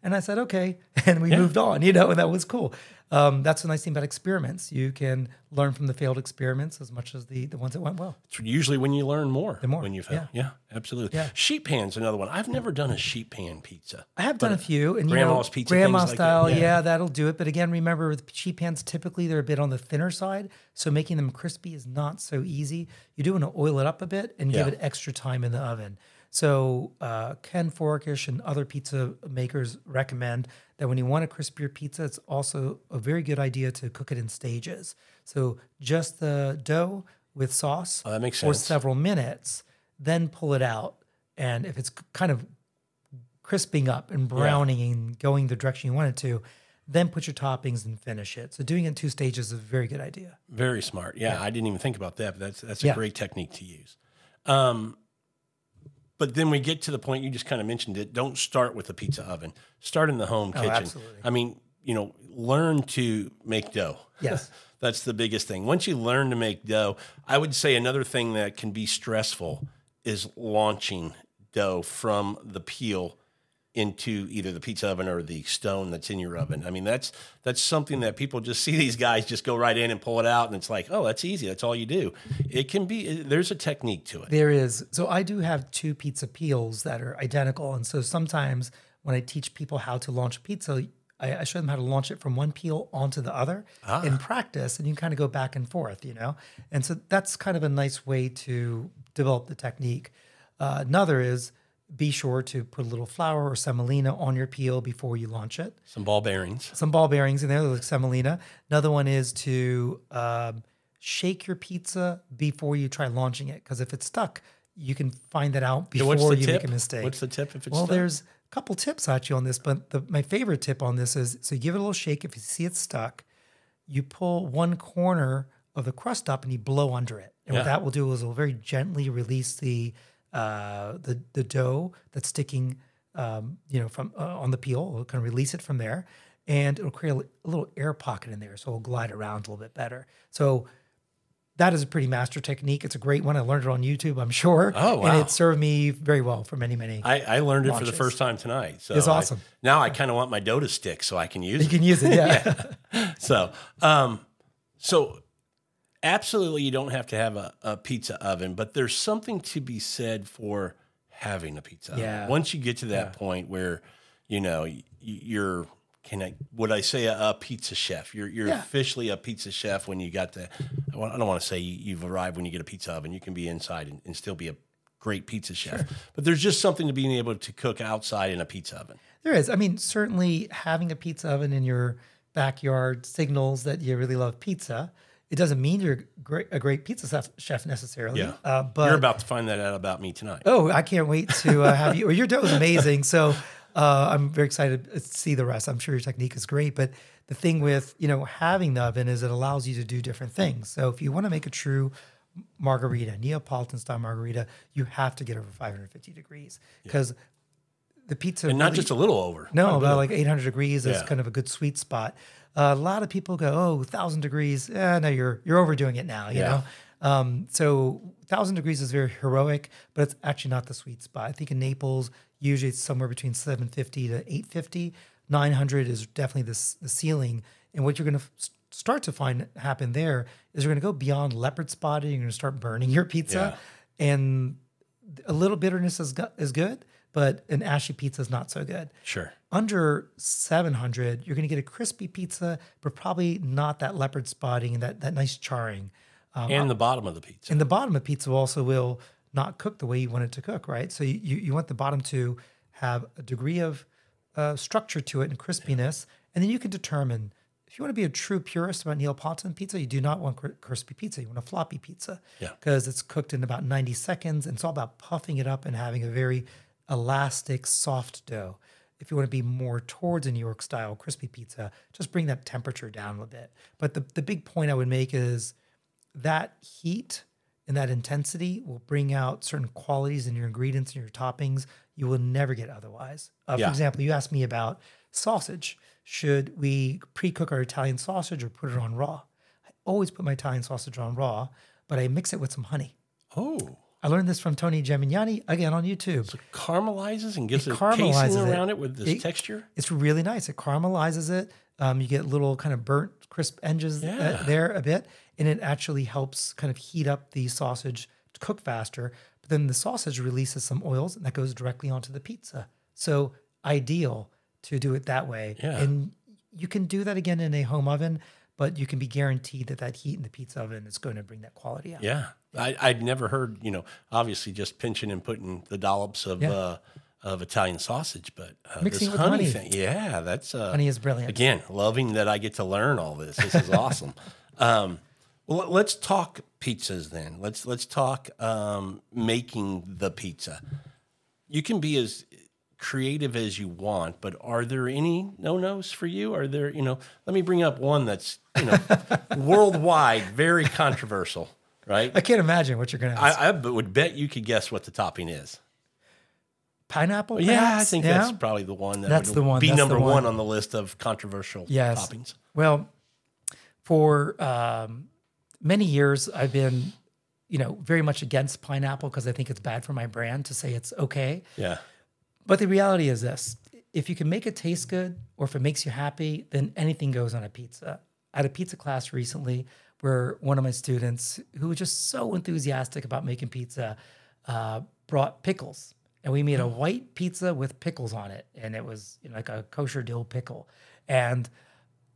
and I said, okay. And we moved on, and that was cool. That's the nice thing about experiments. You can learn from the failed experiments as much as the ones that went well. It's usually when you learn more. The more. When you fail. Yeah, absolutely. Yeah. Sheet pan's another one. I've never done a sheet pan pizza. I have done a few. And grandma's pizza, grandma things style, like that. That'll do it. But again, remember with sheet pans, typically they're a bit on the thinner side. So making them crispy is not so easy. You do want to oil it up a bit and give it extra time in the oven. So Ken Forkish and other pizza makers recommend that when you want a crispier pizza, it's also a very good idea to cook it in stages. So just the dough with sauce that makes for sense. several minutes, then pull it out. And if it's kind of crisping up and browning and going the direction you want it to, then put your toppings and finish it. So doing it in 2 stages is a very good idea. Very smart. Yeah, I didn't even think about that, but that's a great technique to use. But then we get to the point, you just kind of mentioned it, don't start with a pizza oven. Start in the home kitchen. Absolutely. I mean, learn to make dough. Yes. That's the biggest thing. Once you learn to make dough, I would say another thing that can be stressful is launching dough from the peel into either the pizza oven or the stone that's in your oven. I mean, that's something that people just see these guys just go right in and pull it out, and it's like, oh, that's easy. That's all you do. It can be, there's a technique to it. There is. So I do have 2 pizza peels that are identical. And so sometimes when I teach people how to launch a pizza, I show them how to launch it from one peel onto the other in practice, and you can kind of go back and forth, And so that's kind of a nice way to develop the technique. Another is, be sure to put a little flour or semolina on your peel before you launch it. Some ball bearings. Some ball bearings in there, like semolina. Another one is to shake your pizza before you try launching it, because if it's stuck, you can find that out before you make a mistake. What's the tip if it's stuck? stuck? Well, there's a couple tips actually on this, but my favorite tip on this is, so you give it a little shake. If you see it stuck, you pull one corner of the crust up and you blow under it. And what that will do is it will very gently release the dough that's sticking, from on the peel. It'll kind of release it from there, and it'll create a little air pocket in there, so it'll glide around a little bit better. So that is a pretty master technique. It's a great one. I learned it on YouTube, I'm sure. Oh, wow. And it served me very well for many, many I learned it for launches. the first time tonight. So it's awesome. Now I kind of want my dough to stick so I can use it. You can use it, yeah. So absolutely, you don't have to have a pizza oven, but there's something to be said for having a pizza oven. Once you get to that point where, you're, would I say a pizza chef? You're officially a pizza chef when you got the, I don't want to say you've arrived when you get a pizza oven. You can be inside and still be a great pizza chef. Sure. But there's just something to being able to cook outside in a pizza oven. There is. I mean, certainly having a pizza oven in your backyard signals that you really love pizza. It doesn't mean you're a great pizza chef necessarily. Yeah. But you're about to find that out about me tonight. Oh, I can't wait to have you. Well, your dough is amazing. So I'm very excited to see the rest. I'm sure your technique is great. But the thing with, having the oven is it allows you to do different things. So if you want to make a true margarita, Neapolitan style margarita, you have to get over 550 degrees because the pizza. And not just a little over. No, about like 800 degrees is kind of a good sweet spot. A lot of people go, 1,000 degrees. No, you're overdoing it now, you know? So 1,000 degrees is very heroic, but it's actually not the sweet spot. I think in Naples, usually it's somewhere between 750 to 850. 900 is definitely the ceiling. And what you're going to start to find happen there is you're going to go beyond leopard spotting. You're going to start burning your pizza. Yeah. And a little bitterness is good, but an ashy pizza is not so good. Sure. Under 700, you're going to get a crispy pizza, but probably not that leopard spotting and that nice charring. And the bottom of the pizza. And the bottom of pizza also will not cook the way you want it to cook, right? So you want the bottom to have a degree of structure to it and crispiness. And then you can determine, if you want to be a true purist about Neapolitan pizza, you do not want crispy pizza. You want a floppy pizza. Yeah. Because it's cooked in about 90 seconds. And it's all about puffing it up and having a very elastic, soft dough. If you want to be more towards a New York style crispy pizza, just bring that temperature down a bit. But the big point I would make is that heat and that intensity will bring out certain qualities in your ingredients and your toppings you will never get otherwise. For example, you asked me about sausage. Should we pre-cook our Italian sausage or put it on raw? I always put my Italian sausage on raw, but I mix it with some honey. Oh. I learned this from Tony Gemignani, again, on YouTube. So it caramelizes and gives it a casing around it with this texture? It's really nice. It caramelizes it. You get little kind of burnt, crisp edges there a bit, and it actually helps kind of heat up the sausage to cook faster. But then the sausage releases some oils, and that goes directly onto the pizza. So ideal to do it that way. Yeah. And you can do that again in a home oven, but you can be guaranteed that heat in the pizza oven is going to bring that quality out. Yeah. I'd never heard, obviously just pinching and putting the dollops of Italian sausage, but mixing this with honey honey thing, that's honey is brilliant. Again, loving that I get to learn all this. This is awesome. Well, let's talk pizzas then. Let's talk making the pizza. You can be as creative as you want, but are there any no-nos for you? Are there, let me bring up one that's, worldwide, very controversial, right? I can't imagine what you're going to ask. I would bet you could guess what the topping is. Pineapple, Yeah, perhaps? I think that's probably the one That's would the one. be That's number the one on the list of controversial toppings. Well, for many years, I've been, very much against pineapple because I think it's bad for my brand to say it's okay. Yeah. But the reality is this. If you can make it taste good or if it makes you happy, then anything goes on a pizza. I had a pizza class recently where one of my students, who was just so enthusiastic about making pizza, brought pickles. And we made a white pizza with pickles on it. And it was like a kosher dill pickle. And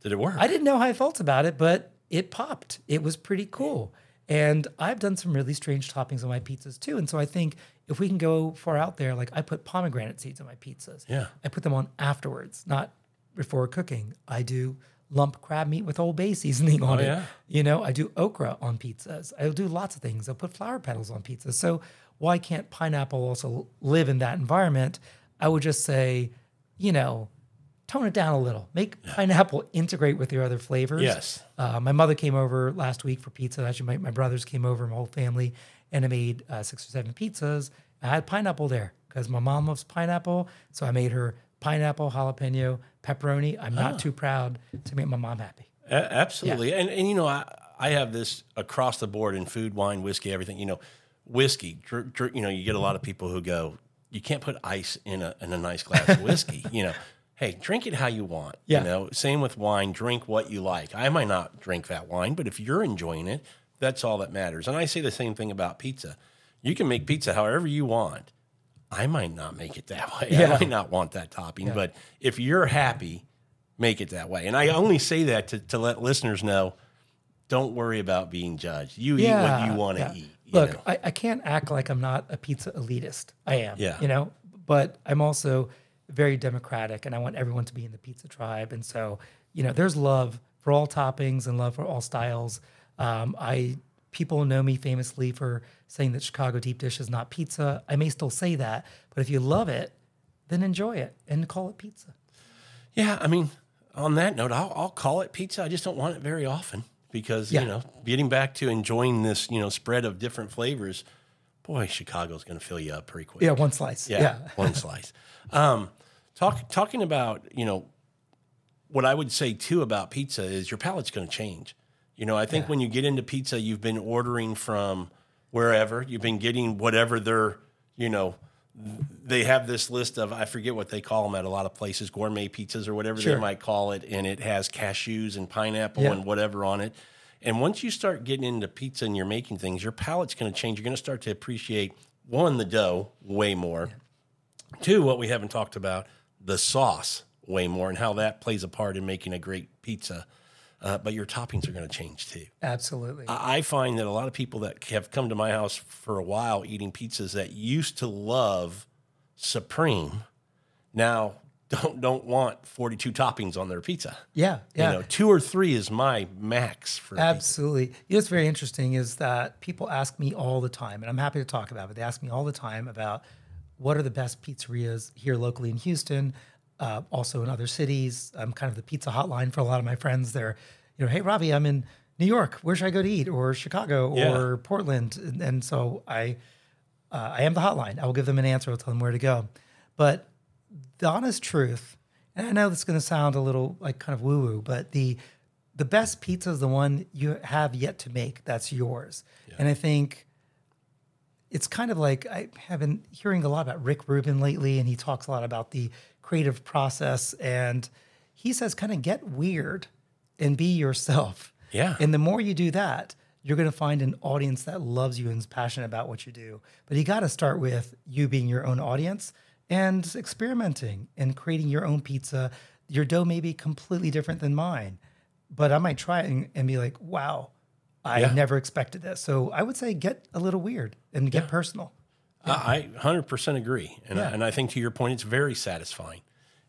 did it work? I didn't know how I felt about it, but it popped. It was pretty cool. And I've done some really strange toppings on my pizzas too. And so I think if we can go far out there, like I put pomegranate seeds on my pizzas. Yeah. I put them on afterwards, not before cooking. I do lump crab meat with Old Bay seasoning on it. Yeah. I do okra on pizzas. I'll do lots of things. I'll put flower petals on pizzas. So why can't pineapple also live in that environment? I would just say, tone it down a little. Make pineapple integrate with your other flavors. Yes. My mother came over last week for pizza. Actually, my brothers came over, my whole family, and I made 6 or 7 pizzas. I had pineapple there because my mom loves pineapple. So I made her pineapple, jalapeno, pepperoni. I'm not too proud to make my mom happy. Absolutely. Yeah. And I have this across the board in food, wine, whiskey, everything. Whiskey, you get a lot of people who go, you can't put ice in a nice glass of whiskey. Hey, drink it how you want. Yeah. Same with wine, drink what you like. I might not drink that wine, but if you're enjoying it, that's all that matters. And I say the same thing about pizza. You can make pizza however you want. I might not make it that way. Yeah. I might not want that topping, but if you're happy, make it that way. And I only say that to let listeners know, don't worry about being judged. You eat what you want to eat. Look, I can't act like I'm not a pizza elitist. I am, but I'm also very democratic and I want everyone to be in the pizza tribe. And so, there's love for all toppings and love for all styles. People know me famously for saying that Chicago deep dish is not pizza. I may still say that, but if you love it, then enjoy it and call it pizza. Yeah, I mean, on that note, I'll call it pizza. I just don't want it very often because, getting back to enjoying this, spread of different flavors, boy, Chicago's going to fill you up pretty quick. Yeah, one slice. Yeah. One slice. Talking about, what I would say too about pizza is your palate's going to change. I think when you get into pizza, you've been ordering from wherever, you've been getting whatever they're, they have this list of, I forget what they call them at a lot of places, gourmet pizzas or whatever they might call it. And it has cashews and pineapple and whatever on it. And once you start getting into pizza and you're making things, your palate's going to change. You're going to start to appreciate, one, the dough way more. Yeah. 2, what we haven't talked about, the sauce way more and how that plays a part in making a great pizza. But your toppings are going to change too. Absolutely. I find that a lot of people that have come to my house for a while eating pizzas that used to love Supreme now don't want 42 toppings on their pizza. Yeah. 2 or 3 is my max for absolutely. Pizza. What's very interesting is that people ask me all the time, and I'm happy to talk about it. They ask me all the time about what are the best pizzerias here locally in Houston. Also in other cities. I'm kind of the pizza hotline for a lot of my friends. They're, hey, Ravi, I'm in New York. Where should I go to eat? Or Chicago or Portland. And so I am the hotline. I will give them an answer. I'll tell them where to go. But the honest truth, and I know this is going to sound a little like kind of woo-woo, but the best pizza is the one you have yet to make. That's yours. Yeah. And I think it's kind of like I have been hearing a lot about Rick Rubin lately, and he talks a lot about the creative process, and he says kind of get weird and be yourself. Yeah. And the more you do that, you're going to find an audience that loves you and is passionate about what you do. But you got to start with you being your own audience and experimenting and creating your own pizza. Your dough may be completely different than mine, but I might try it and be like, wow, I never expected this. So I would say get a little weird and get personal. I 100% agree. And I think to your point, it's very satisfying.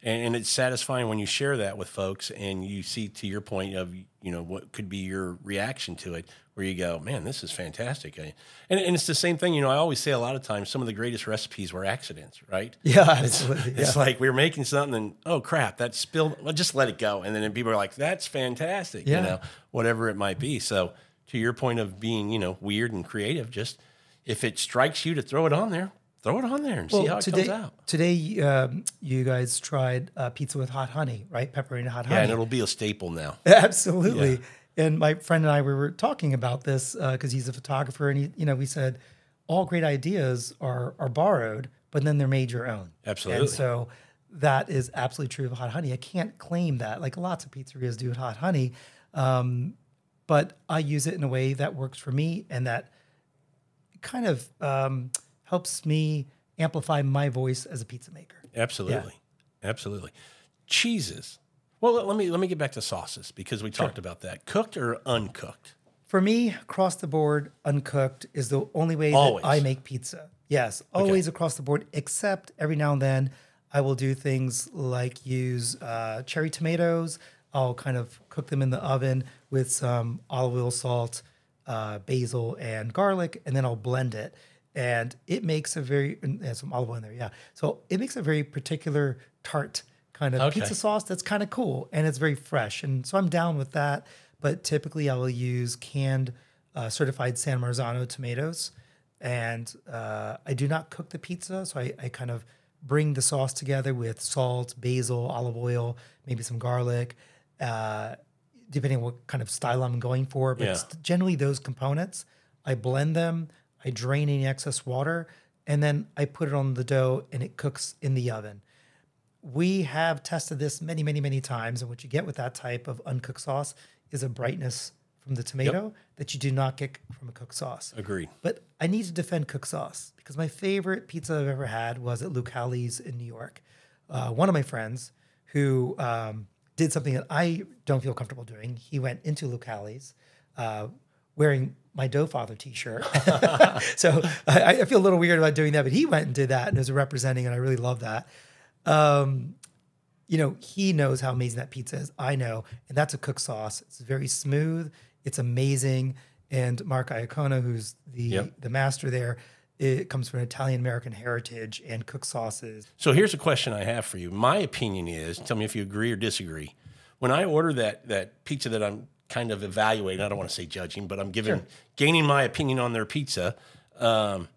And it's satisfying when you share that with folks and you see, to your point of, what could be your reaction to it, where you go, man, this is fantastic. And it's the same thing, I always say a lot of times, some of the greatest recipes were accidents, right? Yeah, absolutely. It's like we were making something and, oh, crap, that spilled. Well, just let it go. And then people are like, that's fantastic, whatever it might be. So to your point of being, weird and creative, just if it strikes you to throw it on there and see how it comes out. Today, you guys tried pizza with hot honey, right? Pepperoni hot honey. Yeah, and it'll be a staple now. Absolutely. Yeah. And my friend and I, we were talking about this because he's a photographer, and we said all great ideas are borrowed, but then they're made your own. Absolutely. And so that is absolutely true of hot honey. I can't claim that, like lots of pizzerias do with hot honey, but I use it in a way that works for me, and that kind of helps me amplify my voice as a pizza maker. Absolutely. Yeah. Absolutely. Cheeses. Well, let me get back to sauces, because we talked about that. Cooked or uncooked? For me, across the board, uncooked is the only way that I make pizza. Yes, always across the board, except every now and then I will do things like use cherry tomatoes. I'll kind of cook them in the oven with some olive oil, salt, basil, and garlic, and then I'll blend it. And it makes some olive oil in there, yeah. So it makes a very particular tart kind of pizza sauce that's kind of cool, and it's very fresh. And so I'm down with that. But typically I will use canned certified San Marzano tomatoes. And I do not cook the pizza. So I kind of bring the sauce together with salt, basil, olive oil, maybe some garlic, depending on what kind of style I'm going for. But it's generally those components. I blend them, I drain any excess water, and then I put it on the dough and it cooks in the oven. We have tested this many, many, many times, and what you get with that type of uncooked sauce is a brightness from the tomato that you do not get from a cooked sauce. Agreed. But I need to defend cooked sauce, because my favorite pizza I've ever had was at Lucali's in New York. One of my friends who did something that I don't feel comfortable doing. He went into Lucali's wearing my Doughfather t-shirt. So I feel a little weird about doing that, but he went and did that and was representing, and I really love that. He knows how amazing that pizza is. I know. And that's a cooked sauce. It's very smooth. It's amazing. And Mark Iacono, who's the master there, it comes from an Italian-American heritage and cooked sauces. So here's a question I have for you. My opinion is, tell me if you agree or disagree. When I order that pizza that I'm kind of evaluating, I don't want to say judging, but I'm gaining my opinion on their pizza. On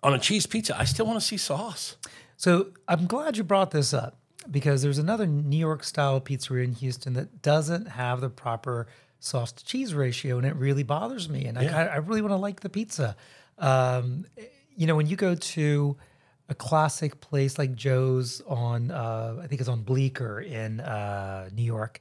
a cheese pizza, I still want to see sauce. So I'm glad you brought this up, because there's another New York-style pizzeria in Houston that doesn't have the proper sauce-to-cheese ratio, and it really bothers me. And I really want to like the pizza. When you go to a classic place like Joe's on, I think it's on Bleecker in New York,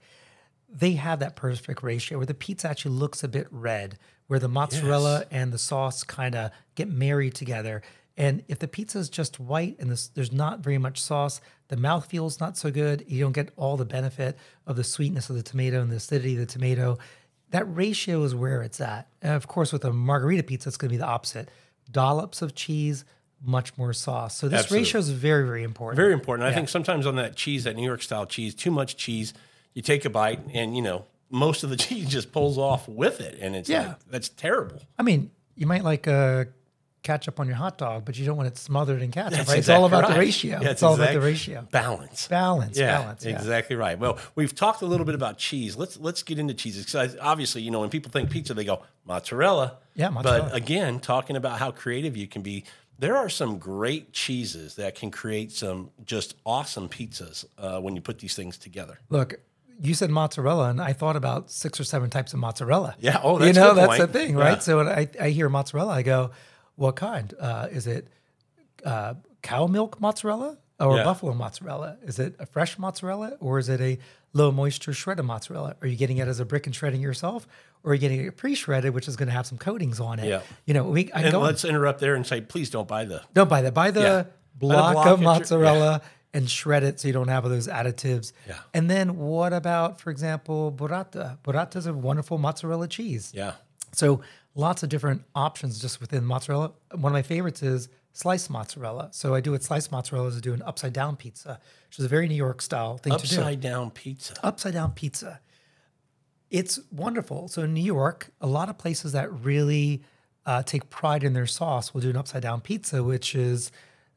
they have that perfect ratio where the pizza actually looks a bit red, where the mozzarella and the sauce kind of get married together. And if the pizza is just white and there's not very much sauce, the mouthfeel is not so good. You don't get all the benefit of the sweetness of the tomato and the acidity of the tomato. That ratio is where it's at. And of course, with a margarita pizza, it's going to be the opposite. Dollops of cheese, much more sauce. So this ratio is very, very important. Very important. I think sometimes on that cheese, that New York style cheese, too much cheese, you take a bite and, most of the cheese just pulls off with it. And it's like, that's terrible. I mean, you might like ketchup on your hot dog, but you don't want it smothered in ketchup, right? It's all about the ratio. Yeah, it's all about the ratio. Balance. Yeah. Exactly right. Well, we've talked a little bit about cheese. Let's get into cheeses, because obviously, when people think pizza, they go mozzarella. Yeah, mozzarella. But again, talking about how creative you can be, there are some great cheeses that can create some just awesome pizzas when you put these things together. Look, you said mozzarella, and I thought about 6 or 7 types of mozzarella. Yeah. Oh, that's a good that's point. the thing, right? So when I hear mozzarella, I go, what kind? Is it cow milk mozzarella or buffalo mozzarella? Is it a fresh mozzarella, or is it a low moisture shredded mozzarella? Are you getting it as a brick and shredding yourself, or are you getting it pre-shredded, which is going to have some coatings on it? Yeah. Let's interrupt there and say, please don't buy the... Don't buy that. Buy the block of mozzarella and shred it so you don't have those additives. Yeah. And then what about, for example, burrata? Burrata is a wonderful mozzarella cheese. Yeah. So lots of different options just within mozzarella. One of my favorites is sliced mozzarella. So I do with sliced mozzarella is I do an upside down pizza, which is a very New York style thing to do. Upside down pizza. Upside down pizza. It's wonderful. So in New York, a lot of places that really take pride in their sauce will do an upside down pizza, which is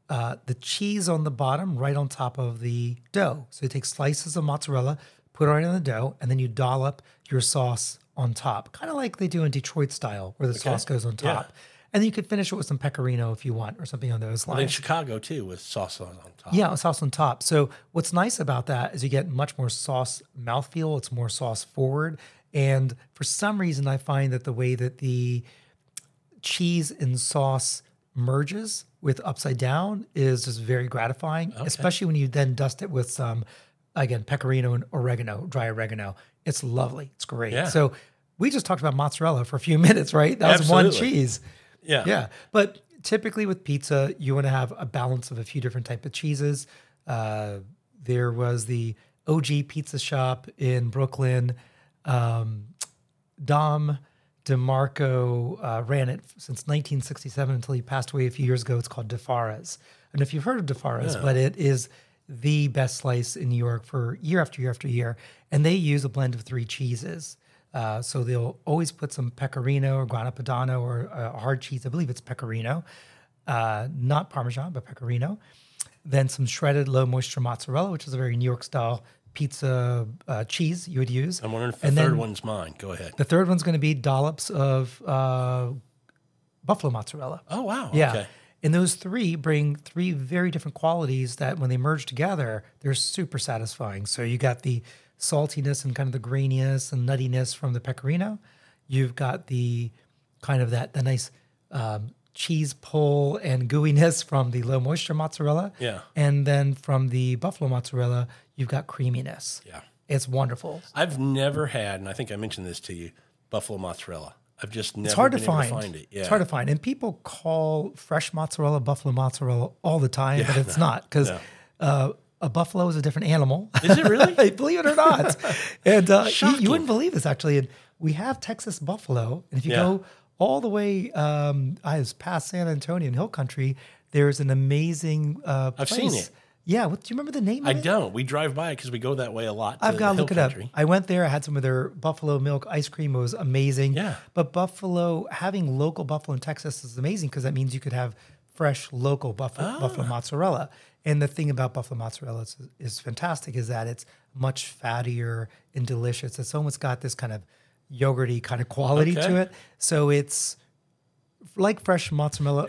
the cheese on the bottom right on top of the dough. So you take slices of mozzarella, put it right on the dough, and then you dollop your sauce on top, kind of like they do in Detroit style, where the sauce goes on top. Yeah. And then you could finish it with some pecorino if you want, or something on those lines. Well, in Chicago, too, with sauce on top. Yeah, sauce on top. So what's nice about that is you get much more sauce mouthfeel. It's more sauce forward. And for some reason, I find that the way that the cheese and sauce merges with upside down is just very gratifying, especially when you then dust it with some, again, pecorino and oregano, dry oregano. It's lovely. It's great. Yeah. So we just talked about mozzarella for a few minutes, right? That was one cheese. Yeah. Yeah. But typically with pizza, you want to have a balance of a few different types of cheeses. There was the OG pizza shop in Brooklyn. Dom DeMarco ran it since 1967 until he passed away a few years ago. It's called Doughfather's. And if you've heard of Doughfather's, but it is the best slice in New York for year after year after year. And they use a blend of 3 cheeses. So they'll always put some pecorino or grana padano or hard cheese. I believe it's pecorino, not Parmesan, but pecorino. Then some shredded low moisture mozzarella, which is a very New York style pizza cheese you would use. I'm wondering if the third one's mine. Go ahead. The third one's going to be dollops of buffalo mozzarella. Oh, wow. Yeah. Okay. And those 3 bring 3 very different qualities that when they merge together, they're super satisfying. So you got the saltiness and kind of the graininess and nuttiness from the pecorino. You've got the kind of the nice cheese pull and gooiness from the low moisture mozzarella. Yeah. And then from the buffalo mozzarella, you've got creaminess. Yeah. It's wonderful. I've never had, and I think I mentioned this to you, buffalo mozzarella. I've just never It's hard to been able find. to find it. Yeah. It's hard to find. And people call fresh mozzarella buffalo mozzarella all the time, but it's not because a buffalo is a different animal. Is it really? Believe it or not. And you wouldn't believe this, actually. And we have Texas buffalo. And if you go all the way, I was past San Antonio in Hill Country, there's an amazing place. I've seen it. Yeah. Do you remember the name I of it? don't. We drive by it because we go that way a lot. I've got to look it up. Country. I went there. I had some of their buffalo milk ice cream. It was amazing. Yeah. But having local buffalo in Texas is amazing because that means you could have fresh local buffalo mozzarella. And the thing about buffalo mozzarella is fantastic is that it's much fattier and delicious. It's almost got this kind of yogurty kind of quality to it. So it's like fresh mozzarella,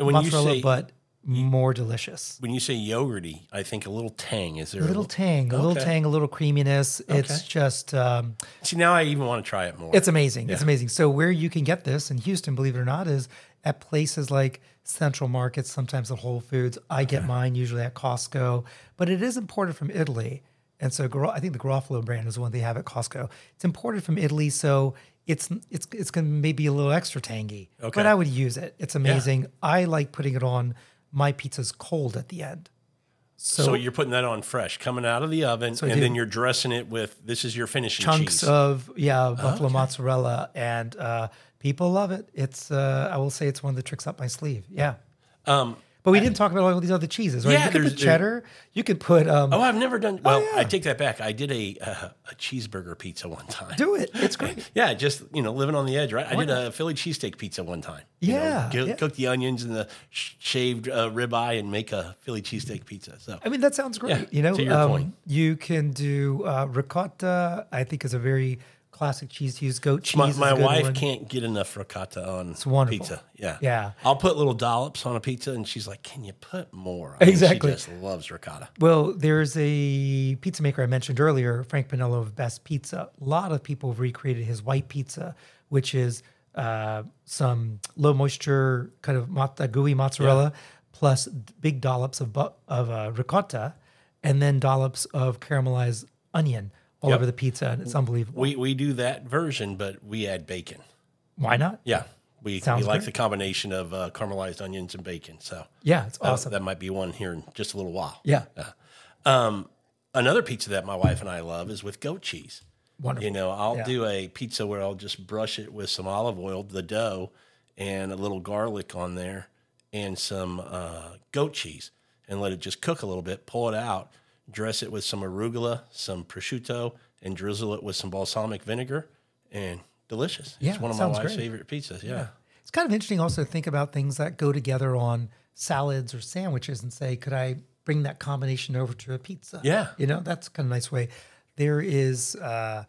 but more delicious. When you say yogurty, I think a little tang. Is there a little tang, a little creaminess. Okay. It's just... See, now I even want to try it more. It's amazing. Yeah. It's amazing. So where you can get this in Houston, believe it or not, is at places like Central Markets, sometimes at Whole Foods. I get mine usually at Costco, but it is imported from Italy. And so I think the Garofalo brand is one they have at Costco. It's imported from Italy, so it's going to maybe a little extra tangy. Okay. But I would use it. It's amazing. Yeah. I like putting it on my pizza's cold at the end. So you're putting that on fresh, coming out of the oven, and then you're dressing it with, this is your finishing chunks cheese. of buffalo mozzarella, and people love it. It's I will say it's one of the tricks up my sleeve. Yeah. But we didn't talk about all these other cheeses, right? Yeah, you could put cheddar. You could put... I've never done... Well, I take that back. I did a cheeseburger pizza one time. Do it. It's great. Yeah, just, living on the edge, right? I did a Philly cheesesteak pizza one time. Cook the onions and the shaved ribeye and make a Philly cheesesteak pizza. So I mean, that sounds great. To your point. You can do ricotta, I think is a very... classic cheese to use. Goat cheese. My wife can't get enough ricotta on pizza. Yeah. I'll put little dollops on a pizza, and she's like, "Can you put more?" Exactly. She just loves ricotta. Well, there's a pizza maker I mentioned earlier, Frank Pinello of Best Pizza. A lot of people have recreated his white pizza, which is some low moisture kind of gooey mozzarella plus big dollops of ricotta, and then dollops of caramelized onion all over the pizza, and it's unbelievable. We do that version, but we add bacon. Why not? Yeah. We like the combination of caramelized onions and bacon. So yeah, it's awesome. That might be one here in just a little while. Yeah. Another pizza that my wife and I love is with goat cheese. Wonderful. I'll do a pizza where I'll just brush it with some olive oil, the dough, and a little garlic on there, and some goat cheese and let it just cook a little bit, pull it out, dress it with some arugula, some prosciutto, and drizzle it with some balsamic vinegar, and delicious. Yeah, it's one of my wife's favorite pizzas. Yeah. It's kind of interesting also to think about things that go together on salads or sandwiches and say, could I bring that combination over to a pizza? Yeah. You know, that's kind of a nice way. There is a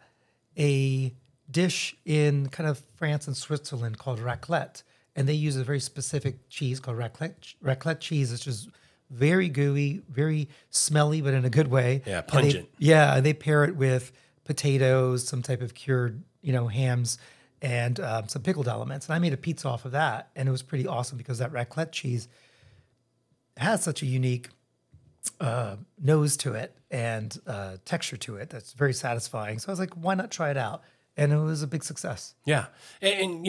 dish in kind of France and Switzerland called raclette, and they use a very specific cheese called raclette cheese. It's just very gooey, very smelly, but in a good way. Yeah, pungent. And they pair it with potatoes, some type of cured, hams, and some pickled elements. And I made a pizza off of that, and it was pretty awesome because that raclette cheese has such a unique nose to it and texture to it that's very satisfying. So I was like, why not try it out? And it was a big success. Yeah. And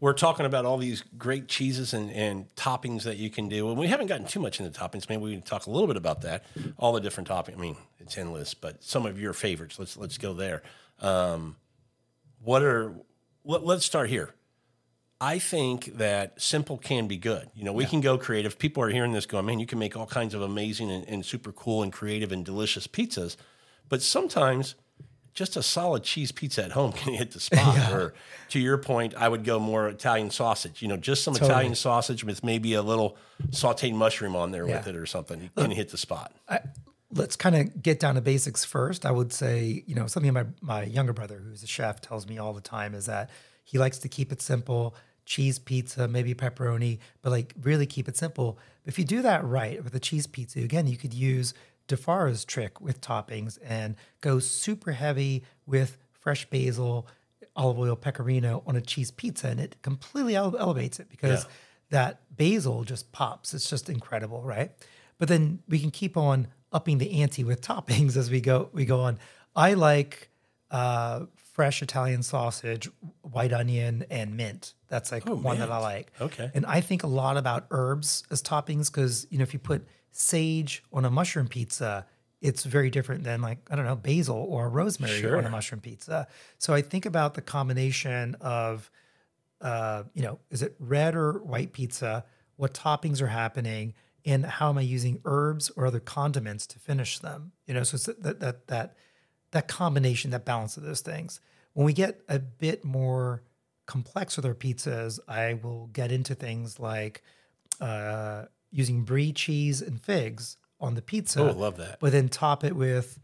we're talking about all these great cheeses and toppings that you can do. And we haven't gotten too much into toppings. Maybe we can talk a little bit about that. All the different toppings. I mean, it's endless, but some of your favorites. Let's go there. Let's start here. I think that simple can be good. We can go creative. People are hearing this going, man, you can make all kinds of amazing and super cool and creative and delicious pizzas. But sometimes just a solid cheese pizza at home can hit the spot. Yeah. Or to your point, I would go more Italian sausage. Just some Italian sausage with maybe a little sauteed mushroom on there with it or something. You can hit the spot. Let's kind of get down to basics first. I would say, something my younger brother, who's a chef, tells me all the time is that he likes to keep it simple. Cheese pizza, maybe pepperoni, but like really keep it simple. If you do that right with a cheese pizza, again, you could use Doughfather's trick with toppings and go super heavy with fresh basil, olive oil, pecorino on a cheese pizza, and it completely elevates it because that basil just pops. It's just incredible, right? But then we can keep on upping the ante with toppings as we go on. I like fresh Italian sausage, white onion, and mint. That's like one that I like. Okay. And I think a lot about herbs as toppings because, if you put sage on a mushroom pizza, it's very different than basil or rosemary on a mushroom pizza. So I think about the combination of, is it red or white pizza? What toppings are happening? And how am I using herbs or other condiments to finish them? So it's that combination, that balance of those things. When we get a bit more complex with our pizzas, I will get into things like using brie cheese and figs on the pizza. Oh, I love that. But then top it with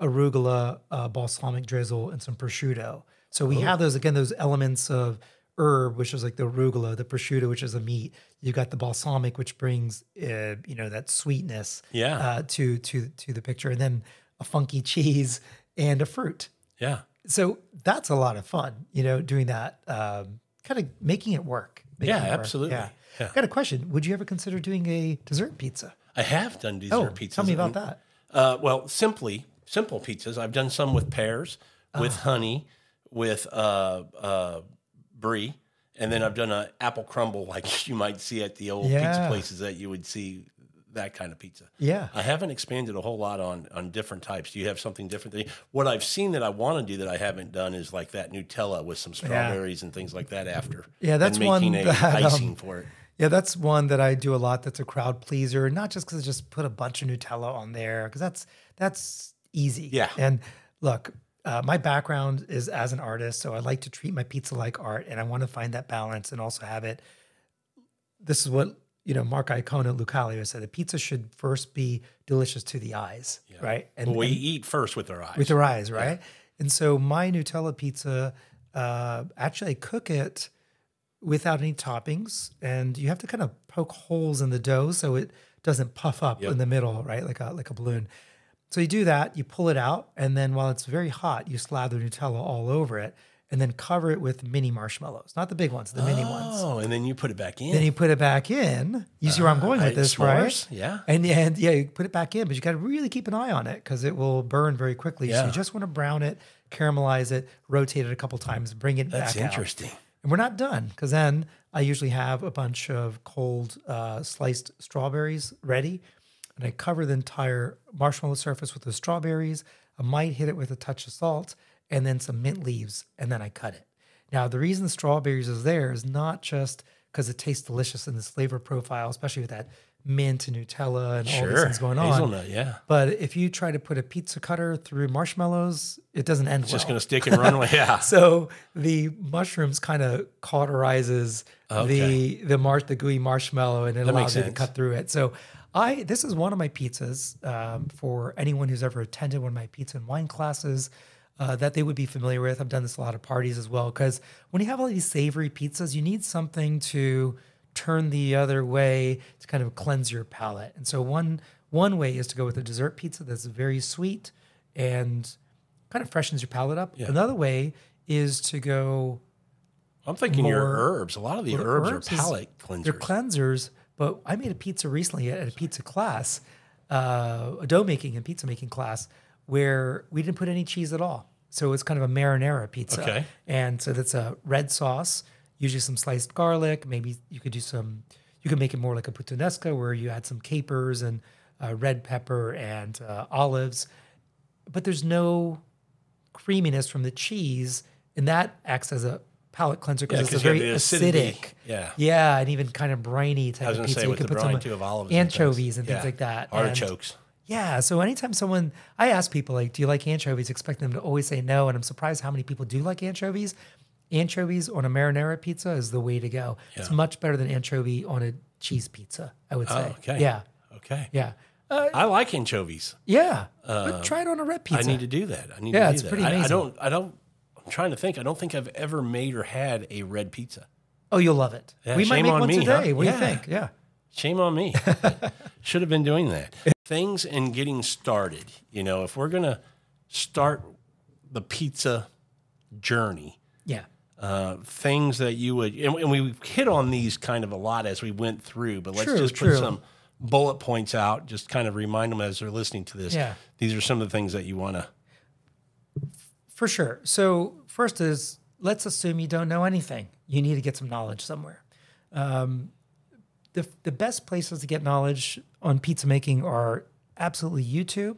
arugula, balsamic drizzle, and some prosciutto. So we have those elements of herb, which is like the arugula, the prosciutto, which is a meat. You've got the balsamic, which brings that sweetness to the picture, and then a funky cheese and a fruit. Yeah. So that's a lot of fun, doing that, kind of making it work. Absolutely. Yeah. I've got a question. Would you ever consider doing a dessert pizza? I have done dessert pizzas. Tell me about that. Well, simple pizzas. I've done some with pears, with honey, with brie, and then I've done an apple crumble like you might see at the old pizza places that you would see. That kind of pizza. Yeah. I haven't expanded a whole lot on different types. Do you have something different? What I've seen that I want to do that I haven't done is like that Nutella with some strawberries and things like that after. Yeah, that's one that icing for it. Yeah, that's one that I do a lot. That's a crowd pleaser, not just because I just put a bunch of Nutella on there, because that's easy. Yeah. And look, my background is as an artist, so I like to treat my pizza like art, and I want to find that balance and also have it. This is what Mark Iacono Lucalio said, the pizza should first be delicious to the eyes, right? And we eat first with our eyes. With our eyes, right? Yeah. And so my Nutella pizza, actually I cook it without any toppings, and you have to kind of poke holes in the dough so it doesn't puff up in the middle, right? Like a balloon. So you do that, you pull it out, and then while it's very hot, you slather Nutella all over it, and then cover it with mini marshmallows. Not the big ones, the mini ones. Oh, and then you put it back in. Then you put it back in. You see where I'm going with this, right? Yeah. And you put it back in, but you got to really keep an eye on it because it will burn very quickly. Yeah. So you just want to brown it, caramelize it, rotate it a couple times, bring it back out. That's interesting. And we're not done because then I usually have a bunch of cold sliced strawberries ready, and I cover the entire marshmallow surface with the strawberries. I might hit it with a touch of salt, and then some mint leaves, and then I cut it. Now, the reason the strawberries is there is not just because it tastes delicious in this flavor profile, especially with that mint and Nutella and all these Sure. things going on. Hazelnut, yeah. But if you try to put a pizza cutter through marshmallows, it doesn't end It's well. just going to stick and run away. Yeah. So the mushrooms kind of cauterizes the gooey marshmallow, and it allows you to cut through it. So this is one of my pizzas for anyone who's ever attended one of my pizza and wine classes that they would be familiar with. I've done this a lot of parties as well, because when you have all these savory pizzas, you need something to turn the other way to kind of cleanse your palate. And so one way is to go with a dessert pizza that's very sweet and kind of freshens your palate up. Yeah. Another way is to go. I'm thinking your herbs. A lot of the herbs are palate cleansers. They're cleansers, but I made a pizza recently at a pizza class, a dough making and pizza making class, where we didn't put any cheese at all. So it's kind of a marinara pizza. Okay. And so that's a red sauce, usually some sliced garlic. Maybe you could make it more like a puttanesca, where you add some capers and red pepper and olives. But there's no creaminess from the cheese, and that acts as a palate cleanser because it's a very acidic. Yeah, and even kind of briny type of pizza. You could put some of olives anchovies and things like that. Artichokes. Yeah, so anytime I ask people, like, do you like anchovies? Expect them to always say no, and I'm surprised how many people do like anchovies. Anchovies on a marinara pizza is the way to go. Yeah. It's much better than anchovy on a cheese pizza, I would say. Okay. Yeah. Okay. Yeah. I like anchovies. Yeah. But try it on a red pizza. I need to do that. It's pretty amazing. I'm trying to think. I don't think I've ever made or had a red pizza. Oh, you'll love it. Yeah, we might make one today. Huh? What do you think? Yeah. Shame on me. Should have been doing that. Things and getting started. If we're going to start the pizza journey. Yeah. Things that you would, and we hit on these kind of a lot as we went through, but let's just put some bullet points out, just kind of remind them as they're listening to this. Yeah. These are some of the things that you want to. For sure. So first is, let's assume you don't know anything. You need to get some knowledge somewhere. The best places to get knowledge on pizza making are absolutely YouTube.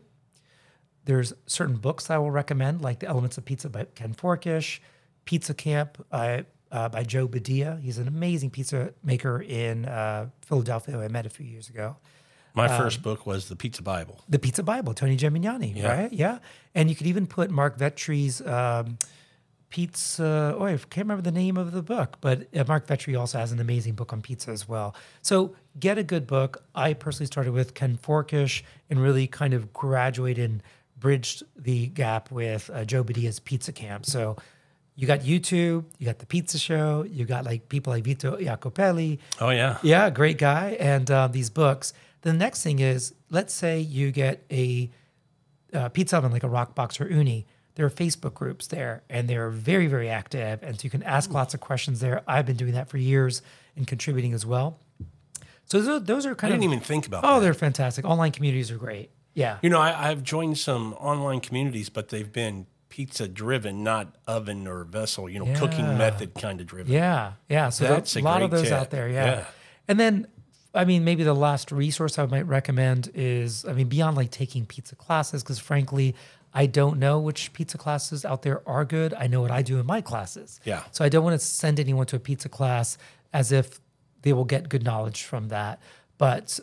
There's certain books I will recommend, like The Elements of Pizza by Ken Forkish, Pizza Camp by Joe Badia. He's an amazing pizza maker in Philadelphia who I met a few years ago. My first book was The Pizza Bible. The Pizza Bible, Tony Gemignani, right? Yeah. And you could even put Mark Vetri's pizza. I can't remember the name of the book, but Mark Vetri also has an amazing book on pizza as well. So get a good book. I personally started with Ken Forkish and really kind of graduated and bridged the gap with Joe Badia's Pizza Camp. So you got YouTube, you got the Pizza Show, you got like people like Vito Jacopelli. Oh yeah, yeah, great guy, and these books. The next thing is, let's say you get a pizza oven like a Rockbox or Uni. There are Facebook groups there, and they're very, very active, and so you can ask lots of questions there. I've been doing that for years and contributing as well. So those are kind of. I didn't even think about that. Oh, they're fantastic. Online communities are great. Yeah. I've joined some online communities, but they've been pizza driven, not oven or vessel, cooking method kind of driven. Yeah. Yeah. So that's a lot of those out there. Yeah. And then, maybe the last resource I might recommend is, beyond like taking pizza classes, because frankly, I don't know which pizza classes out there are good. I know what I do in my classes. Yeah. So I don't want to send anyone to a pizza class as if they will get good knowledge from that. But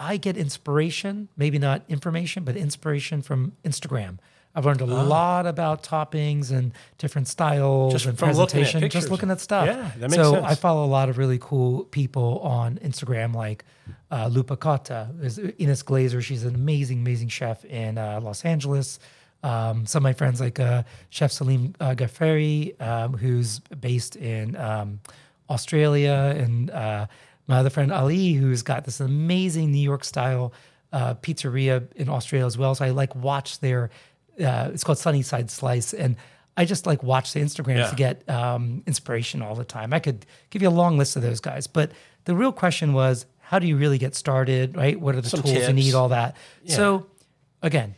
I get inspiration, maybe not information, but inspiration from Instagram. I've learned a lot about toppings and different styles and presentation, just looking at stuff. Yeah, that makes sense. So I follow a lot of really cool people on Instagram, like Lupa Cotta. There's Ines Glazer. She's an amazing, amazing chef in Los Angeles. Some of my friends like Chef Salim Ghaffari, who's based in Australia, and my other friend Ali, who's got this amazing New York style pizzeria in Australia as well. So I watch their. It's called Sunnyside Slice, and I just watch the Instagrams to get inspiration all the time. I could give you a long list of those guys, but the real question was, how do you really get started, right? What are the tools you need, all that. Yeah. So again,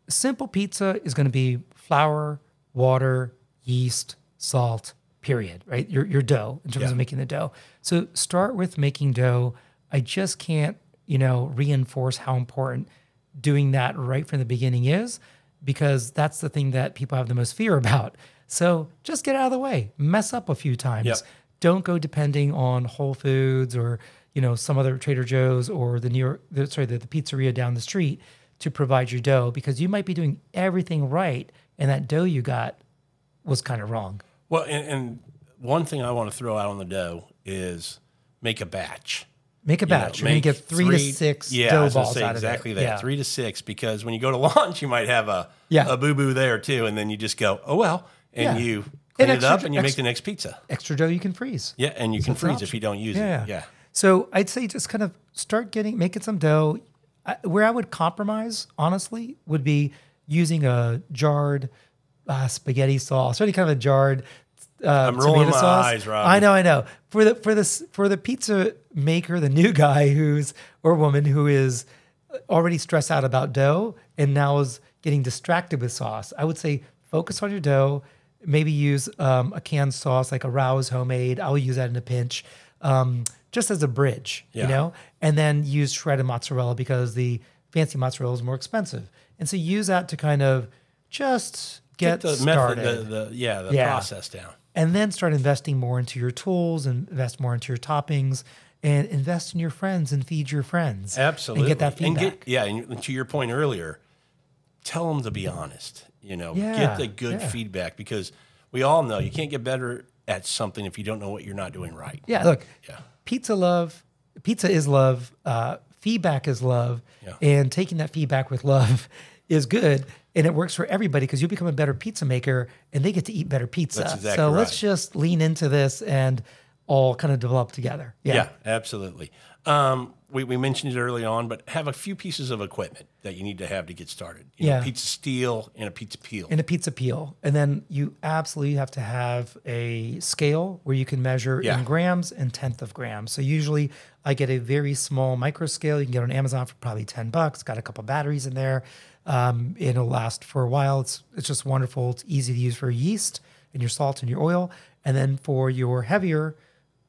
simple pizza is going to be flour, water, yeast, salt, period, right? Your dough in terms of making the dough. So start with making dough. I just can't, reinforce how important doing that right from the beginning is, because that's the thing that people have the most fear about. So just get out of the way, mess up a few times. don't go depending on Whole Foods or some other Trader Joe's or the pizzeria down the street to provide your dough, because you might be doing everything right and that dough you got was kind of wrong. Well, and one thing I want to throw out on the dough is make a batch. Make a batch. You're going to get 3 to 6 dough balls out of it. Exactly that, 3 to 6, because when you go to launch, you might have a boo-boo there too, and then you just go, oh, well, and you clean it up and you make the next pizza. Extra dough you can freeze. Yeah, and you can freeze if you don't use it. Yeah. So I'd say just kind of start making some dough. Where I would compromise, honestly, would be using a jarred spaghetti sauce, or any kind of a jarred I'm rolling my eyes, Rob. I know. For the pizza maker, the new guy or woman who is already stressed out about dough and now is getting distracted with sauce, I would say focus on your dough. Maybe use a canned sauce like a Rouse homemade. I'll use that in a pinch, just as a bridge, and then use shredded mozzarella because the fancy mozzarella is more expensive. And so use that to kind of just get the started. The process down. And then start investing more into your tools and invest more into your toppings and invest in your friends and feed your friends. Absolutely. And get that feedback. And to your point earlier, tell them to be honest. Get the good feedback, because we all know you can't get better at something if you don't know what you're not doing right. Yeah, look, pizza is love, feedback is love, and taking that feedback with love is good. And it works for everybody, because you become a better pizza maker and they get to eat better pizza. That's exactly right. Let's just lean into this and all kind of develop together. Yeah, absolutely. We mentioned it early on, but have a few pieces of equipment that you need to have to get started. Pizza steel and a pizza peel. And then you absolutely have to have a scale where you can measure in grams and tenth of grams. So usually I get a very small micro scale. You can get on Amazon for probably $10. Got a couple batteries in there. It'll last for a while. It's just wonderful. It's easy to use for yeast and your salt and your oil. And then for your heavier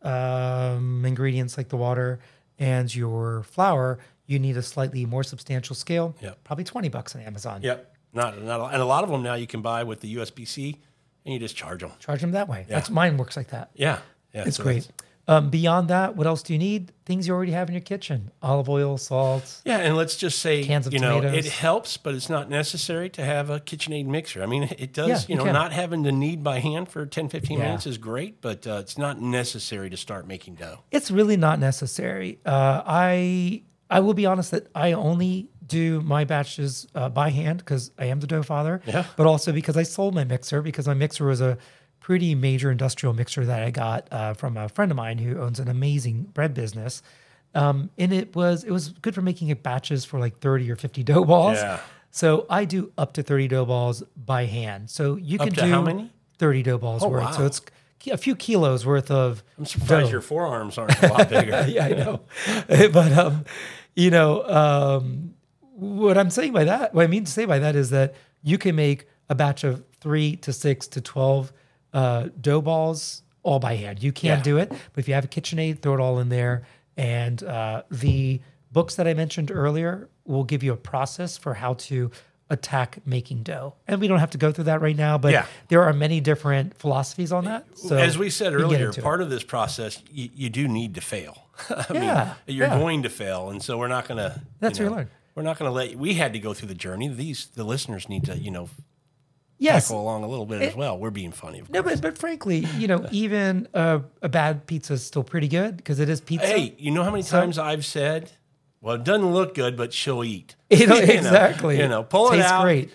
ingredients like the water and your flour, you need a slightly more substantial scale. Probably $20 on Amazon. Yep. Not and a lot of them now you can buy with the USB-C, and you just charge them. Charge them that way. That's mine works like that. Yeah. It's great. Beyond that, what else do you need? Things you already have in your kitchen: olive oil, salt. Yeah, and let's just say, cans of tomatoes. It helps, but it's not necessary to have a KitchenAid mixer. I mean, it does, not having to knead by hand for 10, 15 minutes is great, but it's not necessary to start making dough. It's really not necessary. I will be honest that I only do my batches by hand because I am the Doughfather, but also because I sold my mixer, because my mixer was a pretty major industrial mixer that I got from a friend of mine who owns an amazing bread business. And it was good for making batches for like 30 or 50 dough balls. Yeah. So I do up to 30 dough balls by hand. So you can do how many? 30 dough balls worth. Wow. So it's a few kilos worth of I'm surprised your forearms aren't a lot bigger. Yeah, I know. But, what I'm saying by that, what I mean to say by that is that you can make a batch of 3 to 6 to 12 dough balls all by hand. You can do it, but if you have a KitchenAid, throw it all in there. And the books that I mentioned earlier will give you a process for how to attack making dough. And we don't have to go through that right now, but there are many different philosophies on that. So as we said earlier, part of this process, you do need to fail. You're going to fail. And so we're not going to, that's what you learn. We're not going to let you, we had to go through the journey. The listeners need to, tackle along a little bit as well. We're being funny, of course. But frankly, even a bad pizza is still pretty good because it is pizza. Hey, you know how many times I've said, well, it doesn't look good, but she'll eat. Exactly. Pull it out. Tastes great.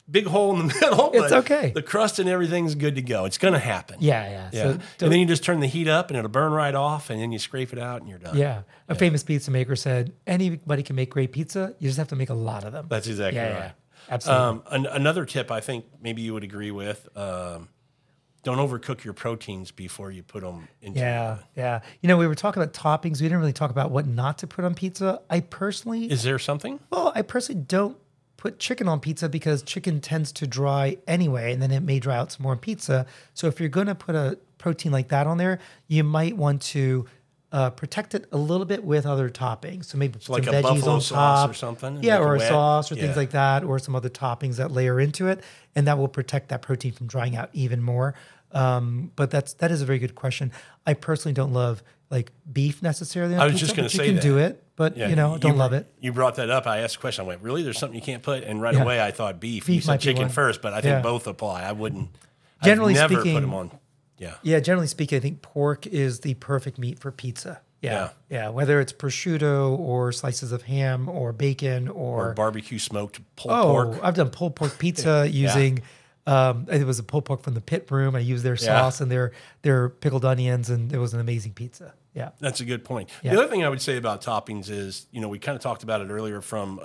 Big hole in the middle. It's okay. The crust and everything's good to go. It's going to happen. Yeah. So, and then you just turn the heat up and it'll burn right off, and then you scrape it out and you're done. Yeah. A famous pizza maker said, anybody can make great pizza. You just have to make a lot of them. That's exactly right. Yeah. Absolutely. Another tip I think maybe you would agree with, don't overcook your proteins before you put them into Yeah. We were talking about toppings. We didn't really talk about what not to put on pizza. Is there something? Well, I personally don't put chicken on pizza because chicken tends to dry anyway, and then it may dry out some more on pizza. So if you're going to put a protein like that on there, you might want to protect it a little bit with other toppings. So maybe some like veggies a buffalo on sauce top, or something. Or a sauce or things like that, or some other toppings that layer into it, and that will protect that protein from drying out even more. But that is a very good question. I personally don't love like beef necessarily on I was pizza, just going but to say you can that. do it, but don't love it. You brought that up. I asked a question. I went, really? There's something you can't put? And right Yeah. away I thought beef. Beef You said might be chicken one. first, but I think both apply. I wouldn't. Generally I've never speaking, put them on. Yeah. Yeah, generally speaking, I think pork is the perfect meat for pizza. Yeah. Yeah. Whether it's prosciutto or slices of ham or bacon Or barbecue smoked pulled pork. I've done pulled pork pizza using. It was a pulled pork from the Pit Room. I used their sauce and their pickled onions, and it was an amazing pizza. Yeah, that's a good point. Yeah. The other thing I would say about toppings is, we kind of talked about it earlier from,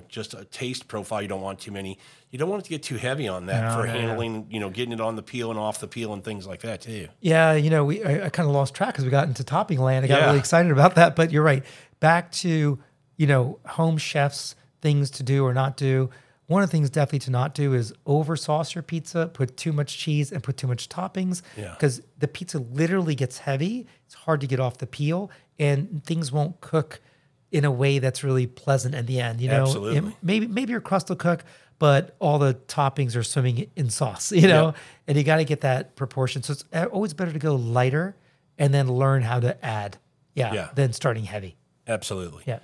just a taste profile. You don't want too many. You don't want it to get too heavy on that for handling, getting it on the peel and off the peel and things like that too. Yeah, I kind of lost track as we got into topping land. I got really excited about that, but you're right. Back to, home chefs, things to do or not do. One of the things definitely to not do is over sauce your pizza, put too much cheese and put too much toppings because the pizza literally gets heavy. It's hard to get off the peel and things won't cook in a way that's really pleasant at the end. Absolutely. Maybe your crust will cook, but all the toppings are swimming in sauce, and you got to get that proportion. So it's always better to go lighter and then learn how to add than starting heavy. Absolutely. Yeah.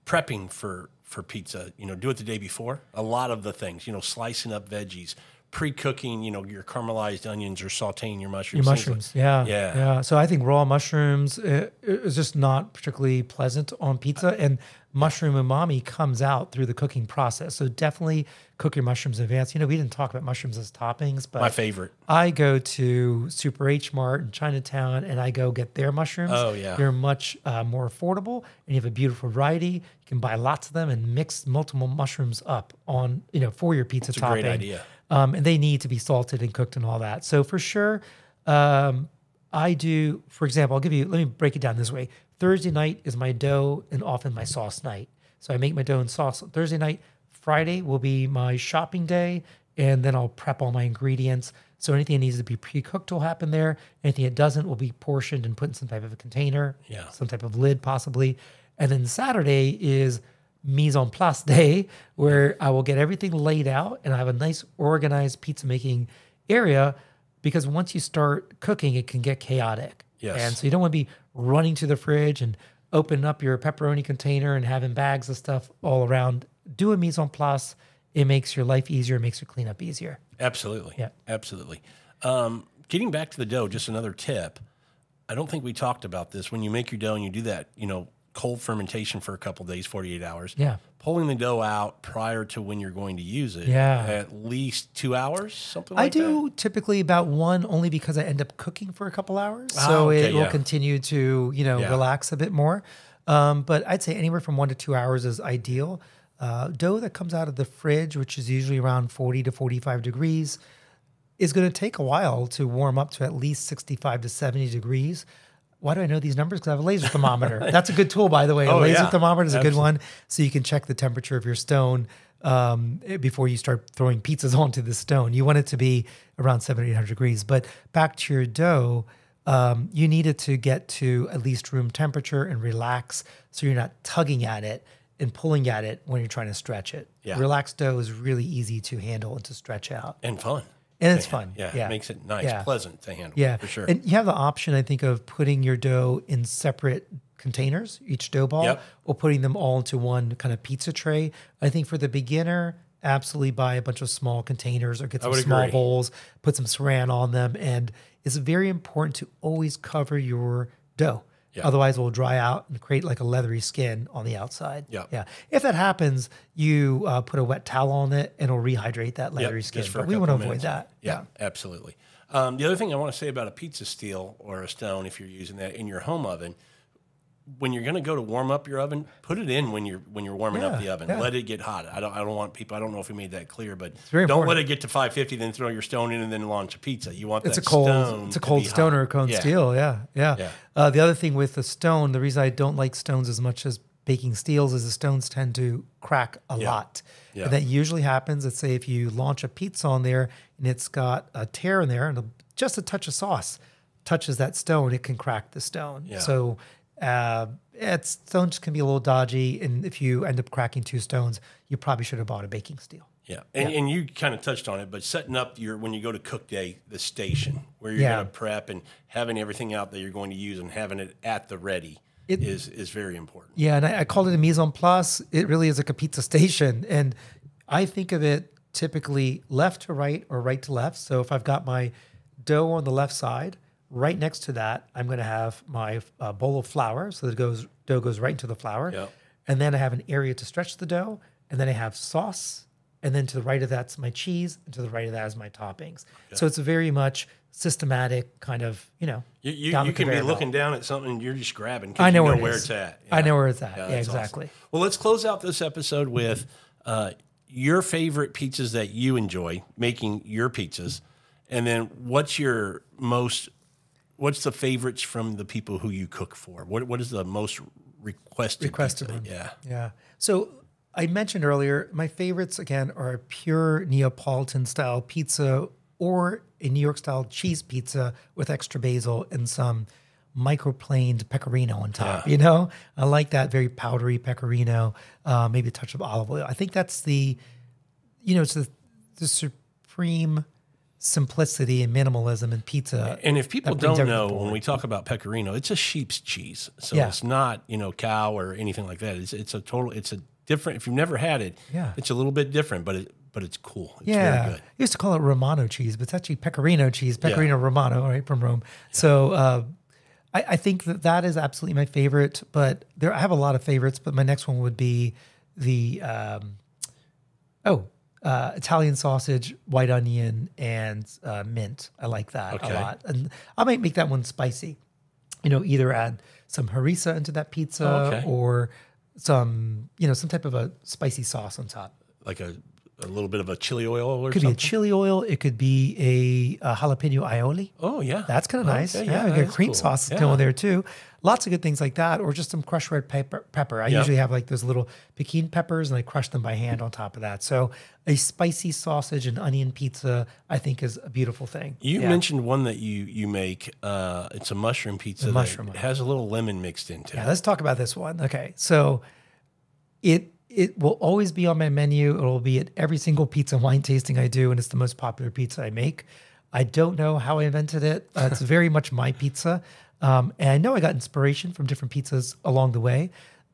Prepping for pizza, do it the day before. A lot of the things, slicing up veggies, pre-cooking, your caramelized onions or sauteing your mushrooms. Yeah. So I think raw mushrooms is just not particularly pleasant on pizza, and mushroom umami comes out through the cooking process. So definitely cook your mushrooms in advance. We didn't talk about mushrooms as toppings, but my favorite. I go to Super H Mart in Chinatown and I go get their mushrooms. Oh, yeah. They're much more affordable and you have a beautiful variety. You can buy lots of them and mix multiple mushrooms up on, for your pizza topping. Great idea. And they need to be salted and cooked and all that. So for sure, I do, for example, let me break it down this way. Thursday night is my dough and often my sauce night. So I make my dough and sauce on Thursday night. Friday will be my shopping day, and then I'll prep all my ingredients. So anything that needs to be pre-cooked will happen there. Anything that doesn't will be portioned and put in some type of a container, some type of lid possibly. And then Saturday is mise en place day, where I will get everything laid out and I have a nice organized pizza making area, because once you start cooking, it can get chaotic. Yes. And so you don't want to be running to the fridge and opening up your pepperoni container and having bags of stuff all around. Do a mise en place. It makes your life easier. It makes your cleanup easier. Absolutely. Yeah. Absolutely. Getting back to the dough, just another tip. I don't think we talked about this. When you make your dough and you do that, cold fermentation for a couple days, 48 hours. Yeah. Pulling the dough out prior to when you're going to use it. Yeah. At least 2 hours, something like that. I do typically about one, only because I end up cooking for a couple hours. So it will continue to, relax a bit more. But I'd say anywhere from 1 to 2 hours is ideal. Dough that comes out of the fridge, which is usually around 40 to 45 degrees, is going to take a while to warm up to at least 65 to 70 degrees. Why do I know these numbers? Because I have a laser thermometer. That's a good tool, by the way. A laser thermometer is a good one. So you can check the temperature of your stone before you start throwing pizzas onto the stone. You want it to be around 700 to 800 degrees. But back to your dough, you need it to get to at least room temperature and relax, so you're not tugging at it and pulling at it when you're trying to stretch it. Yeah. Relaxed dough is really easy to handle and to stretch out. And fun. And it's fun. Yeah, it makes it nice, pleasant to handle. Yeah, for sure. And you have the option, I think, of putting your dough in separate containers, each dough ball, or putting them all into one kind of pizza tray. I think for the beginner, absolutely buy a bunch of small containers or get some small bowls, put some saran on them. And it's very important to always cover your dough. Yeah. Otherwise, it will dry out and create like a leathery skin on the outside. Yeah. If that happens, you put a wet towel on it and it'll rehydrate that leathery skin. But we want to avoid that. Yeah, absolutely. The other thing I want to say about a pizza steel or a stone, if you're using that in your home oven, when you're going to go to warm up your oven, put it in when you're warming up the oven. Let it get hot. I don't want people. I don't know if we made that clear, but don't let it get to 550, then throw your stone in and then launch a pizza. You want it's a cold stone or a cone steel. Yeah. The other thing with the stone, the reason I don't like stones as much as baking steels is the stones tend to crack a lot. Yeah. And that usually happens. Let's say if you launch a pizza on there and it's got a tear in there and just a touch of sauce touches that stone, it can crack the stone. Yeah. So stones can be a little dodgy, and if you end up cracking 2 stones, you probably should have bought a baking steel. Yeah, and you kind of touched on it, but setting up when you go to cook day, the station where you're going to prep and having everything out that you're going to use and having it at the ready is very important. Yeah, and I called it a mise en place. It really is like a pizza station, and I think of it typically left to right or right to left. So if I've got my dough on the left side, right next to that, I'm going to have my bowl of flour. So the dough goes right into the flour. Yep. And then I have an area to stretch the dough. And then I have sauce. And then to the right of that's my cheese. And to the right of that is my toppings. Okay. So it's a very much systematic kind of, You can be looking down at something and you're just grabbing because I know where it's at. Yeah. I know where it's at. Yeah, exactly. Awesome. Well, let's close out this episode with your favorite pizzas that you enjoy making your pizzas. And then what's the favorites from the people who you cook for? What is the most requested one? Yeah. Yeah. So I mentioned earlier, my favorites again are a pure Neapolitan style pizza or a New York style cheese pizza with extra basil and some microplaned pecorino on top. Yeah. I like that very powdery pecorino, maybe a touch of olive oil. I think that's it's the supreme simplicity and minimalism in pizza. And if people don't know, when we talk about pecorino, it's a sheep's cheese. So it's not, cow or anything like that. It's a different, if you've never had it, it's a little bit different, but it's cool. It's very good. I used to call it Romano cheese, but it's actually pecorino cheese, Pecorino Romano, right, from Rome. Yeah. So I think that is absolutely my favorite, but I have a lot of favorites, but my next one would be the Italian sausage, white onion, and mint. I like that a lot. And I might make that one spicy. Either add some harissa into that pizza or some type of a spicy sauce on top. Like a little bit of a chili oil or something? It could be a chili oil. It could be a jalapeno aioli. Oh, yeah. That's kind of nice. Yeah, we got cream sauce going there too. Lots of good things like that, or just some crushed red pepper. I usually have like those little Pekin peppers, and I crush them by hand on top of that. So a spicy sausage and onion pizza, I think, is a beautiful thing. You mentioned one that you make. It's a mushroom pizza that has a little lemon mixed into it. Yeah, let's talk about this one. Okay, so it will always be on my menu. It will be at every single pizza and wine tasting I do, and it's the most popular pizza I make. I don't know how I invented it. It's very much my pizza. And I know I got inspiration from different pizzas along the way,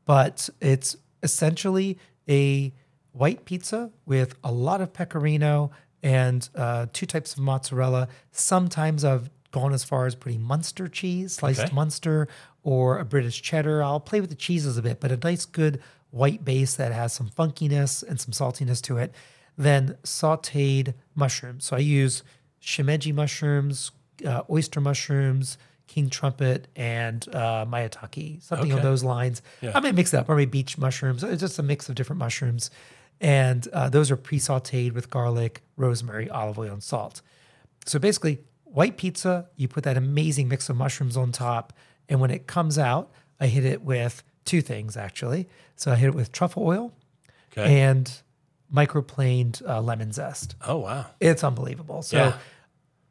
but it's essentially a white pizza with a lot of pecorino and 2 types of mozzarella. Sometimes I've gone as far as putting Munster cheese, sliced Munster, or a British cheddar. I'll play with the cheeses a bit, but a nice good white base that has some funkiness and some saltiness to it. Then sauteed mushrooms. So I use shimeji mushrooms, oyster mushrooms, king trumpet, and maitake, something on those lines. Yeah. I might mix it up, or maybe beach mushrooms. It's just a mix of different mushrooms. And those are pre-sauteed with garlic, rosemary, olive oil, and salt. So basically, white pizza, you put that amazing mix of mushrooms on top, and when it comes out, I hit it with 2 things, actually. So I hit it with truffle oil and microplaned lemon zest. Oh, wow. It's unbelievable. So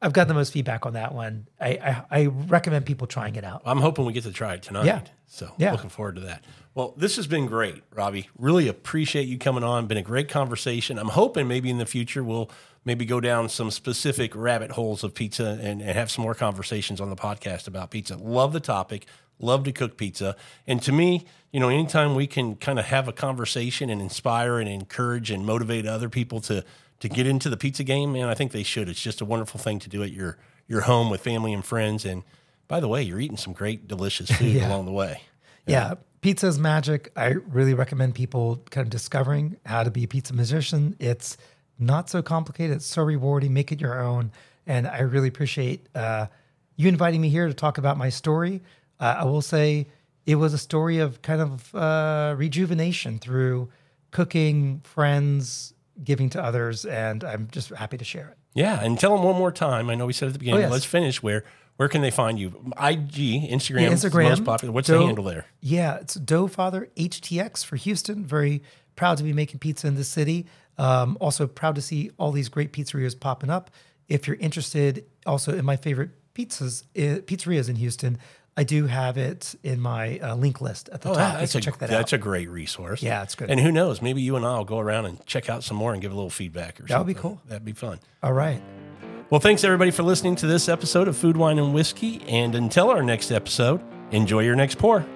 I've got the most feedback on that one. I recommend people trying it out. I'm hoping we get to try it tonight. Yeah. So looking forward to that. Well, this has been great, Robbie. Really appreciate you coming on. Been a great conversation. I'm hoping maybe in the future we'll maybe go down some specific rabbit holes of pizza and have some more conversations on the podcast about pizza. Love the topic. Love to cook pizza. And to me, anytime we can kind of have a conversation and inspire and encourage and motivate other people to get into the pizza game, man, I think they should. It's just a wonderful thing to do at your home with family and friends. And by the way, you're eating some great, delicious food along the way. Yeah. Pizza is magic. I really recommend people kind of discovering how to be a pizza musician. It's not so complicated. It's so rewarding. Make it your own. And I really appreciate you inviting me here to talk about my story. I will say it was a story of kind of rejuvenation through cooking, friends, giving to others, and I'm just happy to share it. Yeah, and tell them one more time. I know we said at the beginning. Let's finish. Where can they find you? IG, Instagram, Instagram, most popular. What's the handle there? Yeah, it's Doughfather HTX for Houston. Very proud to be making pizza in the city. Also proud to see all these great pizzerias popping up. If you're interested also in my favorite pizzerias in Houston, I do have it in my link list at the top. Check that out. That's a great resource. Yeah, it's good. And who knows, maybe you and I will go around and check out some more and give a little feedback or something. That would be cool. That'd be fun. All right. Well, thanks everybody for listening to this episode of Food, Wine, and Whiskey. And until our next episode, enjoy your next pour.